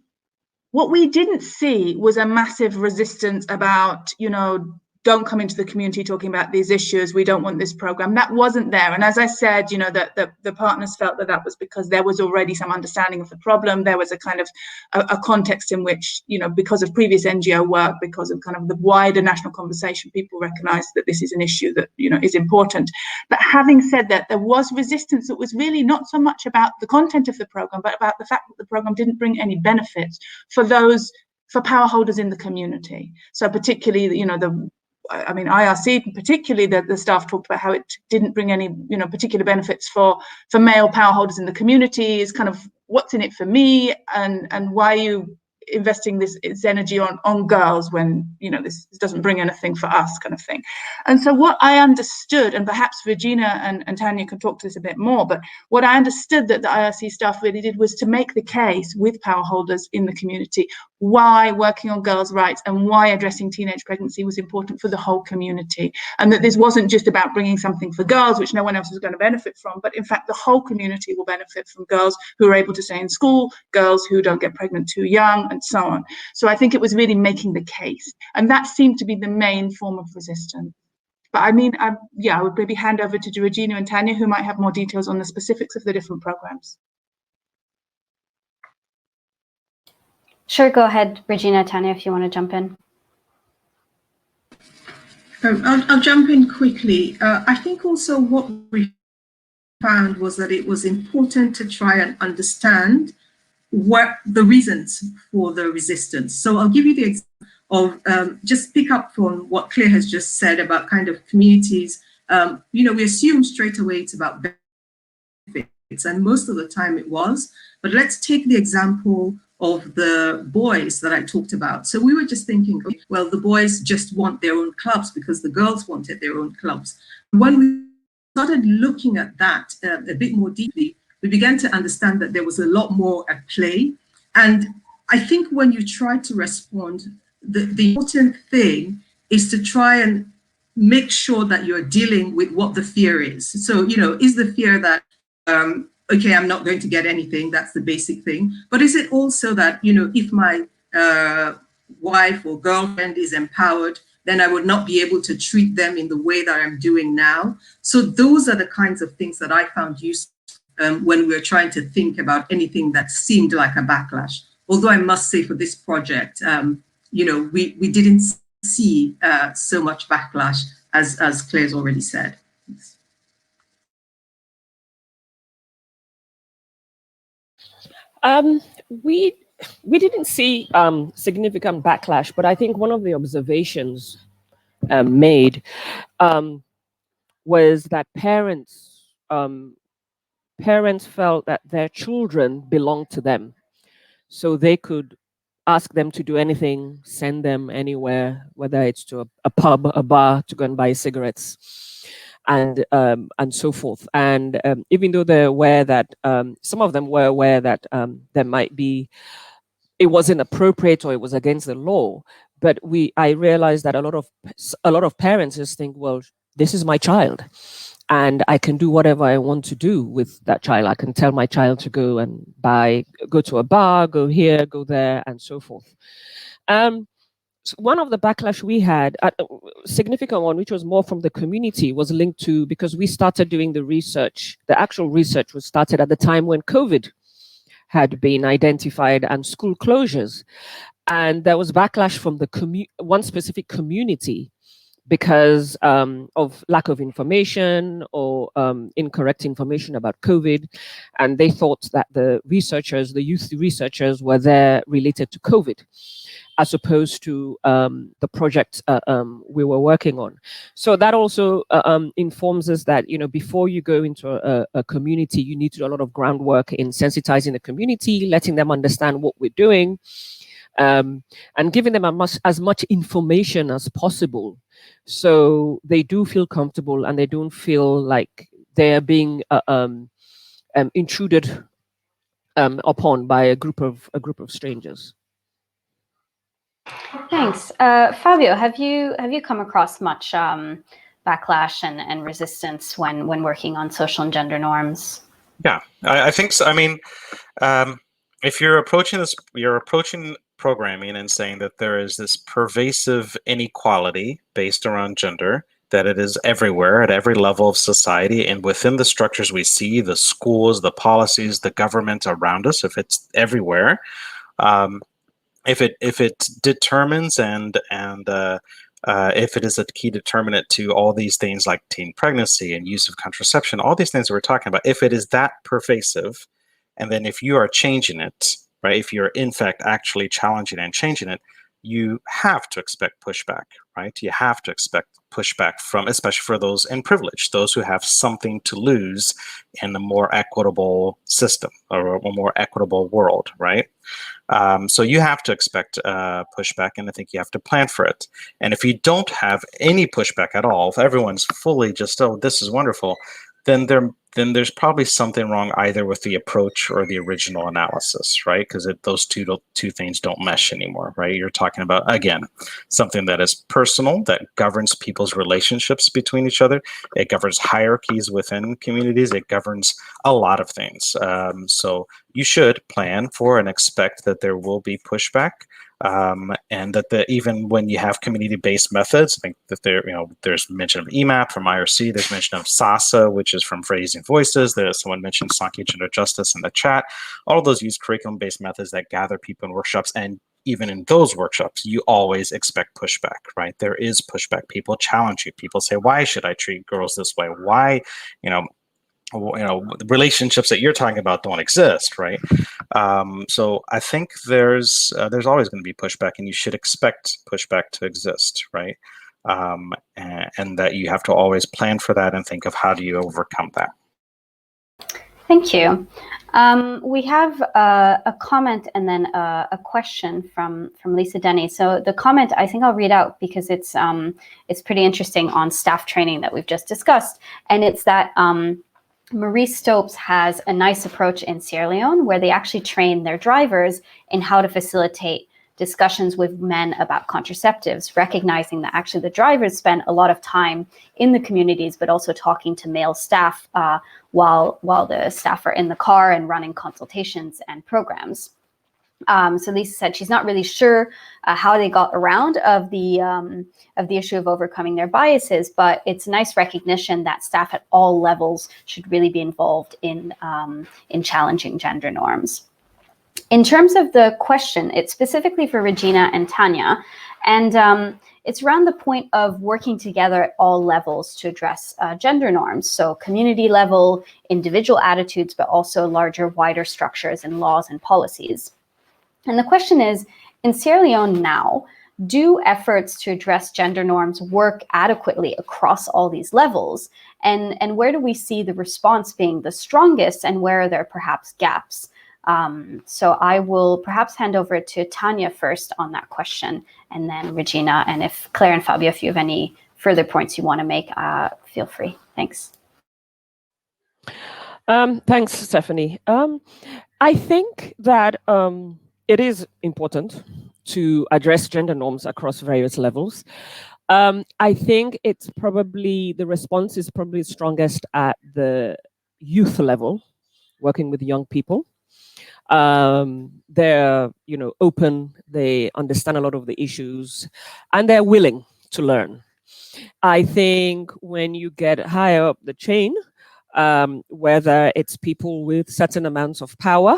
what we didn't see was a massive resistance about, you know, don't come into the community talking about these issues, we don't want this program. That wasn't there. And as I said, you know, that the partners felt that was because there was already some understanding of the problem. There was a kind of a context in which, you know, because of previous NGO work, because of kind of the wider national conversation, people recognize that this is an issue that, you know, is important. But having said that, there was resistance that was really not so much about the content of the program, but about the fact that the program didn't bring any benefits for power holders in the community. So particularly, you know, IRC, particularly the staff talked about how it didn't bring any, you know, particular benefits for male power holders in the community. Is kind of what's in it for me, and why are you investing its energy on girls when, you know, this doesn't bring anything for us, kind of thing. And so what I understood, and perhaps Regina and Tanya can talk to this a bit more, but what I understood that the IRC staff really did was to make the case with power holders in the community why working on girls' rights and why addressing teenage pregnancy was important for the whole community, and that this wasn't just about bringing something for girls which no one else was going to benefit from, but in fact the whole community will benefit from girls who are able to stay in school, girls who don't get pregnant too young, and so on. So I think it was really making the case, and that seemed to be the main form of resistance. But I mean, I would maybe hand over to Regina and Tanya, who might have more details on the specifics of the different programs. Sure, go ahead, Regina, Tanya, if you want to jump in. I'll jump in quickly. I think also what we found was that it was important to try and understand what the reasons for the resistance. So I'll give you the example of just pick up from what Claire has just said about kind of communities. You know, we assume straight away it's about benefits, and most of the time it was. But let's take the example of the boys that I talked about. So we were just thinking, okay, well, the boys just want their own clubs because the girls wanted their own clubs. When we started looking at that a bit more deeply, we began to understand that there was a lot more at play. And I think when you try to respond, the important thing is to try and make sure that you're dealing with what the fear is. So, is the fear that, okay, I'm not going to get anything, that's the basic thing. But is it also that, if my wife or girlfriend is empowered, then I would not be able to treat them in the way that I'm doing now? So those are the kinds of things that I found useful when we were trying to think about anything that seemed like a backlash. Although I must say for this project, we didn't see so much backlash as Claire's already said. We didn't see significant backlash, but I think one of the observations made was that parents felt that their children belonged to them, so they could ask them to do anything, send them anywhere, whether it's to a pub, a bar, to go and buy cigarettes, and so forth. And even though they're aware that some of them were aware that there might be, it wasn't appropriate or it was against the law, but I realized that a lot of parents just think, well, this is my child, and I can do whatever I want to do with that child. I can tell my child to go and go to a bar, go here, go there, and so forth. So one of the backlash we had, a significant one, which was more from the community, was linked to, because we started doing the research, the actual research was started at the time when COVID had been identified and school closures. And there was backlash from the one specific community because of lack of information or incorrect information about COVID. And they thought that the youth researchers were there related to COVID, as opposed to the project we were working on. So that also informs us that, before you go into a community, you need to do a lot of groundwork in sensitizing the community, letting them understand what we're doing, and giving them as much information as possible, so they do feel comfortable and they don't feel like they're being intruded upon by a group of strangers. Thanks, Fabio. Have you come across much backlash and resistance when working on social and gender norms? Yeah, I think so. I mean, if you're approaching programming and saying that there is this pervasive inequality based around gender, that it is everywhere at every level of society and within the structures we see, the schools, the policies, the government around us, if it's everywhere, if it determines and if it is a key determinant to all these things like teen pregnancy and use of contraception, all these things that we're talking about, if it is that pervasive, and then if you are changing it, right, if you're in fact actually challenging and changing it, you have to expect pushback, right? You have to expect pushback from, especially for those in privilege, those who have something to lose in a more equitable system or a more equitable world, right? So you have to expect pushback, and I think you have to plan for it. And if you don't have any pushback at all, if everyone's fully just, oh, this is wonderful, then there's probably something wrong either with the approach or the original analysis, right? Because those two things don't mesh anymore, right? You're talking about, again, something that is personal, that governs people's relationships between each other. It governs hierarchies within communities. It governs a lot of things. So you should plan for and expect that there will be pushback. And that even when you have community-based methods, I think that there's mention of EMAP from IRC, there's mention of SASA, which is from Raising Voices. There's someone mentioned Sankey Gender Justice in the chat. All of those use curriculum-based methods that gather people in workshops, and even in those workshops, you always expect pushback, right? There is pushback. People challenge you. People say, "Why should I treat girls this way? Why, the relationships that you're talking about don't exist," right? So I think there's always going to be pushback, and you should expect pushback to exist, right? And that you have to always plan for that and think of how do you overcome that. Thank you. We have a comment and then a question from Lisa Denny. So the comment, I think I'll read out because it's pretty interesting on staff training that we've just discussed, and it's that Maurice Stopes has a nice approach in Sierra Leone where they actually train their drivers in how to facilitate discussions with men about contraceptives, recognizing that actually the drivers spend a lot of time in the communities, but also talking to male staff while the staff are in the car and running consultations and programs. So Lisa said she's not really sure how they got around of the issue of overcoming their biases, but it's a nice recognition that staff at all levels should really be involved in challenging gender norms. In terms of the question, it's specifically for Regina and Tanya, and it's around the point of working together at all levels to address gender norms. So community level, individual attitudes, but also larger, wider structures and laws and policies. And the question is, in Sierra Leone now, do efforts to address gender norms work adequately across all these levels? And where do we see the response being the strongest, and where are there perhaps gaps? So I will perhaps hand over to Tanya first on that question, and then Regina, and if Claire and Fabio, if you have any further points you want to make, feel free. Thanks. Thanks, Stephanie. I think that it is important to address gender norms across various levels. I think it's probably, the response is probably strongest at the youth level, working with young people. They're, open, they understand a lot of the issues, and they're willing to learn. I think when you get higher up the chain, whether it's people with certain amounts of power,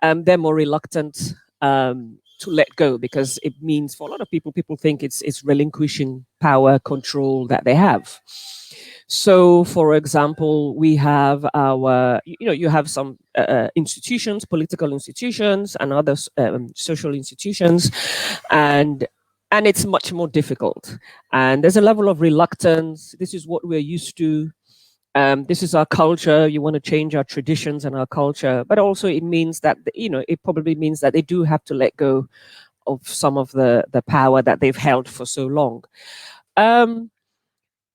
they're more reluctant to let go, because it means, for a lot of people think it's relinquishing power, control that they have. So, for example, we have our, you have some institutions, political institutions, and other social institutions, and it's much more difficult. And there's a level of reluctance. This is what we're used to. This is our culture. You want to change our traditions and our culture, but also it means that, it probably means that they do have to let go of some of the power that they've held for so long.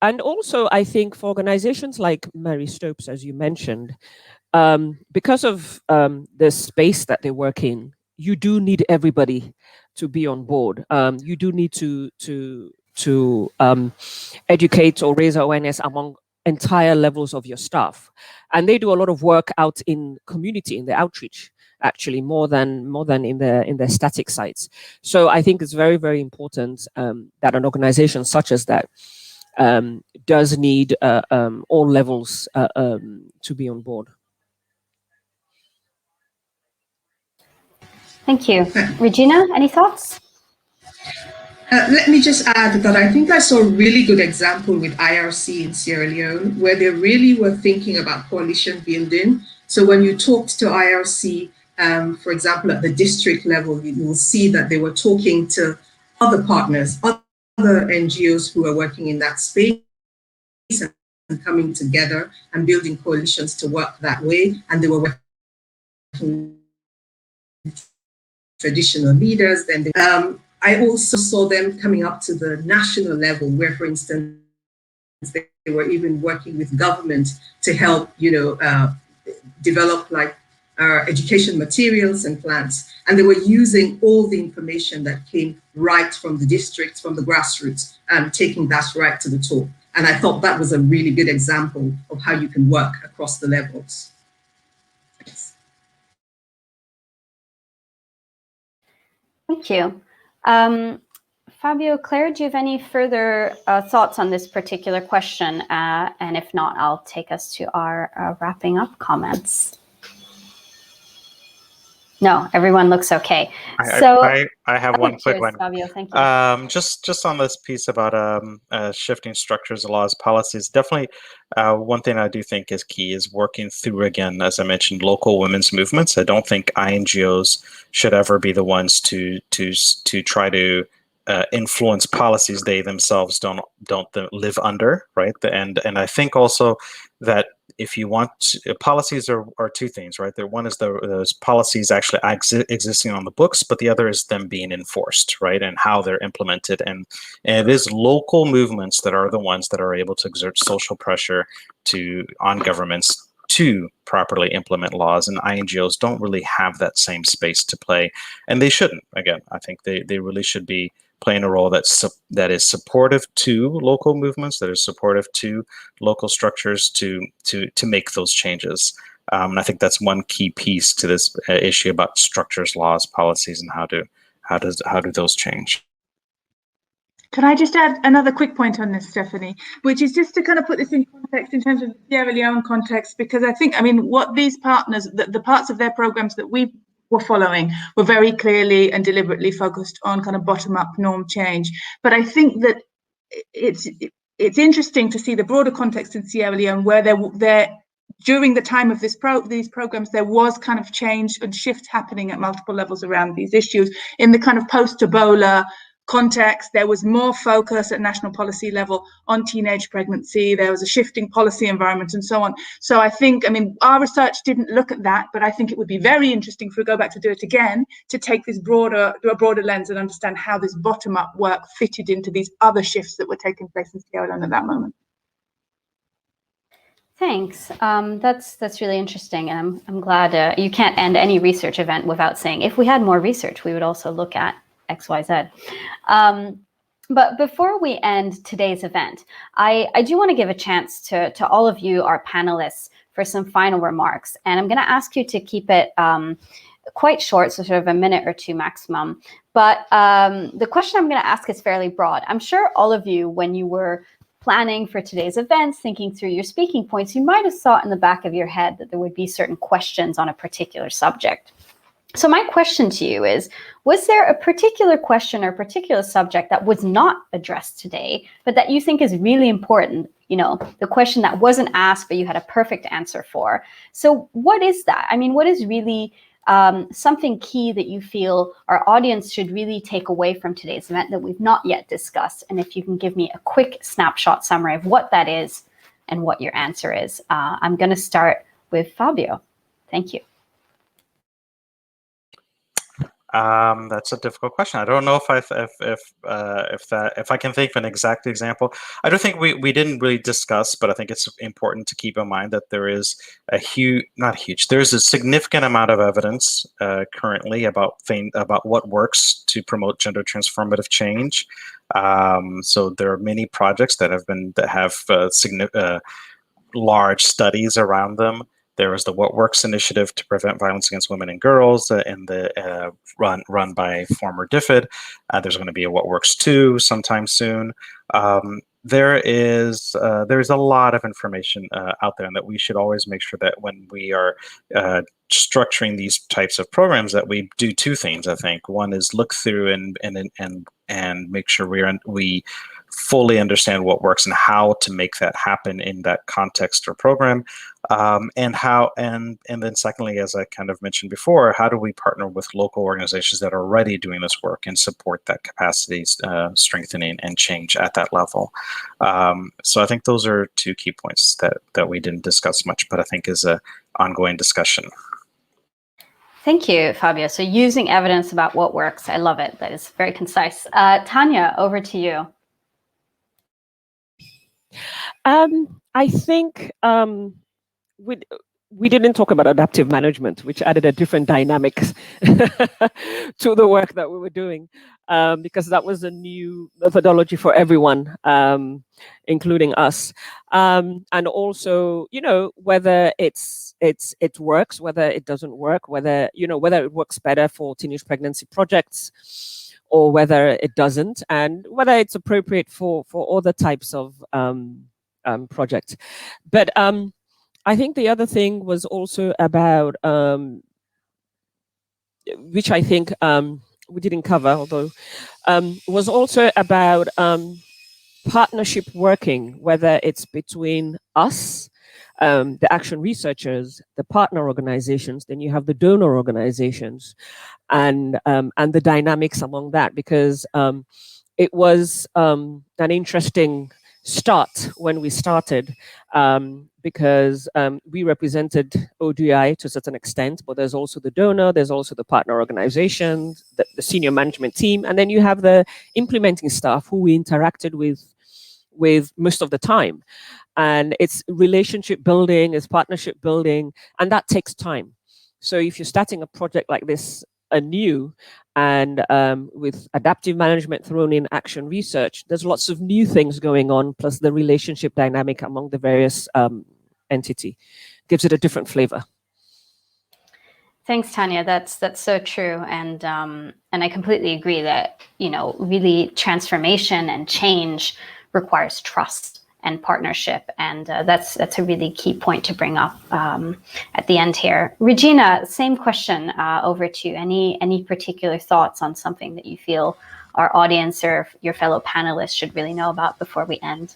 And also, I think for organizations like Mary Stopes, as you mentioned, because of the space that they work in, you do need everybody to be on board. You do need to educate or raise awareness among entire levels of your staff, and they do a lot of work out in community, in the outreach, actually more than in the static sites. So I think it's very, very important that an organization such as that does need all levels to be on board. Thank you. Regina, any thoughts? Let me just add that I think I saw a really good example with IRC in Sierra Leone, where they really were thinking about coalition building. So when you talked to IRC, for example, at the district level, you will see that they were talking to other partners, other NGOs who are working in that space, and coming together and building coalitions to work that way. And they were working with traditional leaders. Then I also saw them coming up to the national level, where, for instance, they were even working with government to help, develop education materials and plans. And they were using all the information that came right from the districts, from the grassroots, and taking that right to the top. And I thought that was a really good example of how you can work across the levels. Thanks. Thank you. Fabio, Claire, do you have any further thoughts on this particular question? And if not, I'll take us to our wrapping up comments. No, everyone looks okay. I have one quick one. Fabio, thank you. Just on this piece about shifting structures, laws, policies. Definitely, one thing I do think is key is working through, again, as I mentioned, local women's movements. I don't think INGOs should ever be the ones to try to influence policies they themselves don't live under, right? And I think also that if you want policies are two things, right? One is those policies actually existing on the books, but the other is them being enforced, right? And how they're implemented. And it is local movements that are the ones that are able to exert social pressure on governments to properly implement laws, and INGOs don't really have that same space to play, and they shouldn't. Again, I think they really should be playing a role that is supportive to local movements, that is supportive to local structures to make those changes. And I think that's one key piece to this issue about structures, laws, policies, and how do those change. Can I just add another quick point on this, Stephanie, which is just to kind of put this in context in terms of Sierra Leone context, because I think, I mean, what these partners, the parts of their programs that we were following were very clearly and deliberately focused on kind of bottom-up norm change. But I think that it's interesting to see the broader context in Sierra Leone, where there during the time of these programs, there was kind of change and shift happening at multiple levels around these issues. In the kind of post-Ebola context, there was more focus at national policy level on teenage pregnancy. There was a shifting policy environment and so on. So I think, I mean, our research didn't look at that, but I think it would be very interesting if we go back to do it again, to take this broader lens and understand how this bottom-up work fitted into these other shifts that were taking place in Sierra Leone at that moment. Thanks. That's really interesting. And I'm glad you can't end any research event without saying, if we had more research, we would also look at XYZ. But before we end today's event, I do want to give a chance to all of you, our panelists, for some final remarks. And I'm going to ask you to keep it quite short, so sort of a minute or two maximum. But the question I'm going to ask is fairly broad. I'm sure all of you, when you were planning for today's events, thinking through your speaking points, you might have thought in the back of your head that there would be certain questions on a particular subject. So my question to you is, was there a particular question or particular subject that was not addressed today, but that you think is really important? You know, the question that wasn't asked, but you had a perfect answer for. So what is that? I mean, what is really something key that you feel our audience should really take away from today's event that we've not yet discussed? And if you can give me a quick snapshot summary of what that is and what your answer is. I'm going to start with Fabio. Thank you. That's a difficult question. I don't know if I can think of an exact example. I don't think we didn't really discuss, but I think it's important to keep in mind that there is there's a significant amount of evidence currently about what works to promote gender transformative change. So there are many projects that have large studies around them. There was the What Works initiative to prevent violence against women and girls run by former DFID. There's going to be a What Works 2 sometime soon. There is a lot of information out there, and that we should always make sure that when we are structuring these types of programs, that we do two things. I think one is look through and make sure we fully understand what works and how to make that happen in that context or program, and then secondly, as I kind of mentioned before, how do we partner with local organizations that are already doing this work and support that capacity strengthening and change at that level? So I think those are two key points that we didn't discuss much, but I think is an ongoing discussion. Thank you, Fabio. So using evidence about what works, I love it. That is very concise. Tanya, over to you. I think we didn't talk about adaptive management, which added a different dynamic to the work that we were doing, because that was a new methodology for everyone, including us. And also, you know, whether it works, whether it doesn't work, whether it works better for teenage pregnancy projects, or whether it doesn't, and whether it's appropriate for other types of projects. But I think the other thing was also about, which I think we didn't cover, although was also about partnership working, whether it's between us, the action researchers, the partner organizations, then you have the donor organizations, and the dynamics among that, because it was an interesting start when we started, because we represented ODI to a certain extent, but there's also the donor, there's also the partner organization, the senior management team, and then you have the implementing staff who we interacted with with most of the time. And it's relationship building, it's partnership building, and that takes time. So if you're starting a project like this anew, and with adaptive management thrown in action research, there's lots of new things going on, plus the relationship dynamic among the various entity gives it a different flavor. Thanks, Tanya. That's so true, and I completely agree that, you know, really transformation and change requires trust and partnership, and that's a really key point to bring up at the end here. Regina, same question over to you. Any particular thoughts on something that you feel our audience or your fellow panelists should really know about before we end?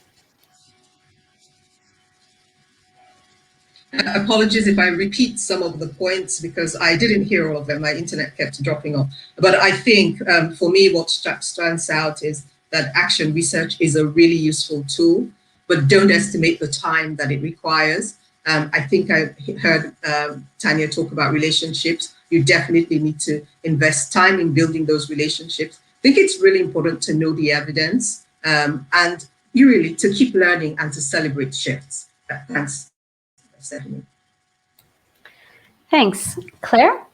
Apologies if I repeat some of the points because I didn't hear all of them. My internet kept dropping off. But I think for me, what stands out is that action research is a really useful tool, but don't estimate the time that it requires. I think I heard Tanya talk about relationships. You definitely need to invest time in building those relationships. I think it's really important to know the evidence and you really to keep learning and to celebrate shifts. Thanks, Stephanie. Thanks. Claire?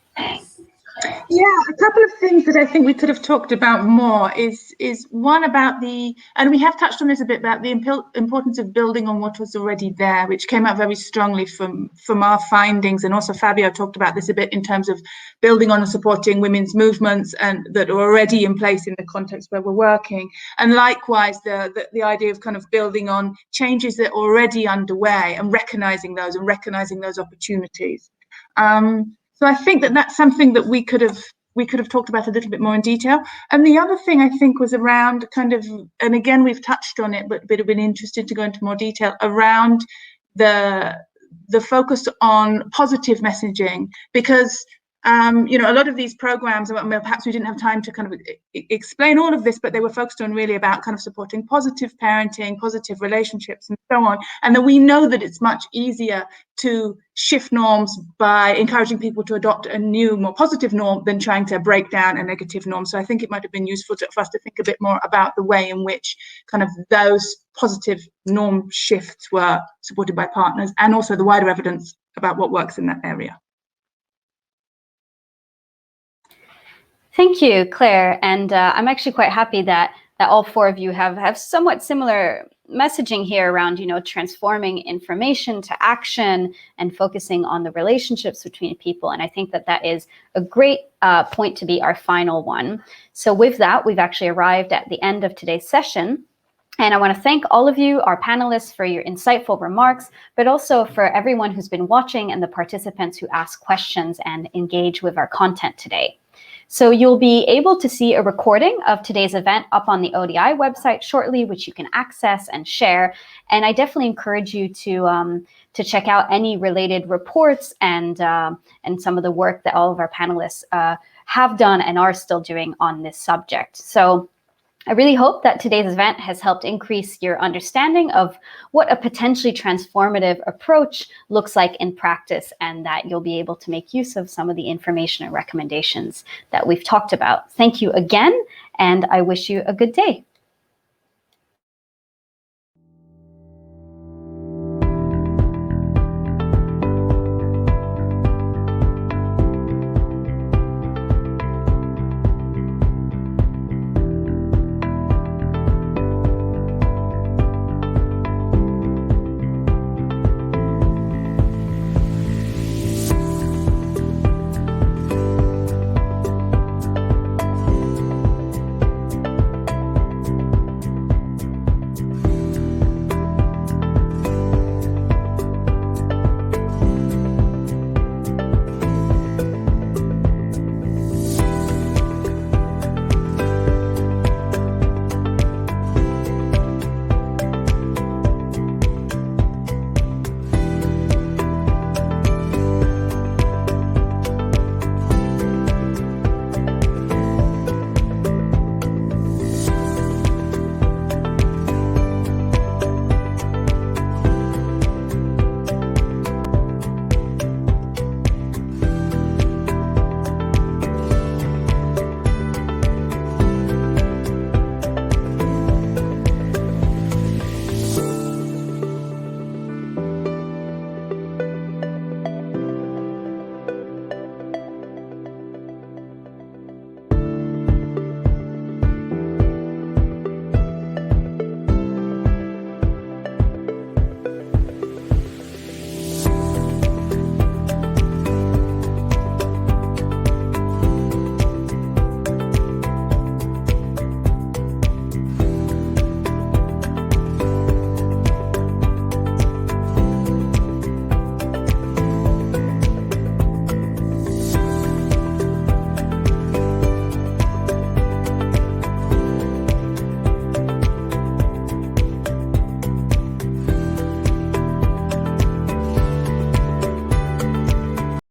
Yeah, a couple of things that I think we could have talked about more is one about and we have touched on this a bit, about the importance of building on what was already there, which came out very strongly from our findings. And also Fabio talked about this a bit in terms of building on and supporting women's movements and that are already in place in the context where we're working. And likewise, the idea of kind of building on changes that are already underway and recognizing those opportunities. So I think that that's something that we could have talked about a little bit more in detail. And the other thing I think was around kind of, and again, we've touched on it, but would have been interested to go into more detail around the focus on positive messaging, because you know, a lot of these programs, perhaps we didn't have time to kind of explain all of this, but they were focused on really about kind of supporting positive parenting, positive relationships, and so on. And that we know that it's much easier to shift norms by encouraging people to adopt a new, more positive norm than trying to break down a negative norm. So I think it might have been useful for us to think a bit more about the way in which kind of those positive norm shifts were supported by partners, and also the wider evidence about what works in that area. Thank you, Claire. And I'm actually quite happy that all four of you have somewhat similar messaging here around, you know, transforming information to action and focusing on the relationships between people. And I think that is a great point to be our final one. So with that, we've actually arrived at the end of today's session. And I want to thank all of you, our panelists, for your insightful remarks, but also for everyone who's been watching and the participants who ask questions and engage with our content today. So you'll be able to see a recording of today's event up on the ODI website shortly, which you can access and share. And I definitely encourage you to check out any related reports and some of the work that all of our panelists have done and are still doing on this subject. So I really hope that today's event has helped increase your understanding of what a potentially transformative approach looks like in practice, and that you'll be able to make use of some of the information and recommendations that we've talked about. Thank you again, and I wish you a good day.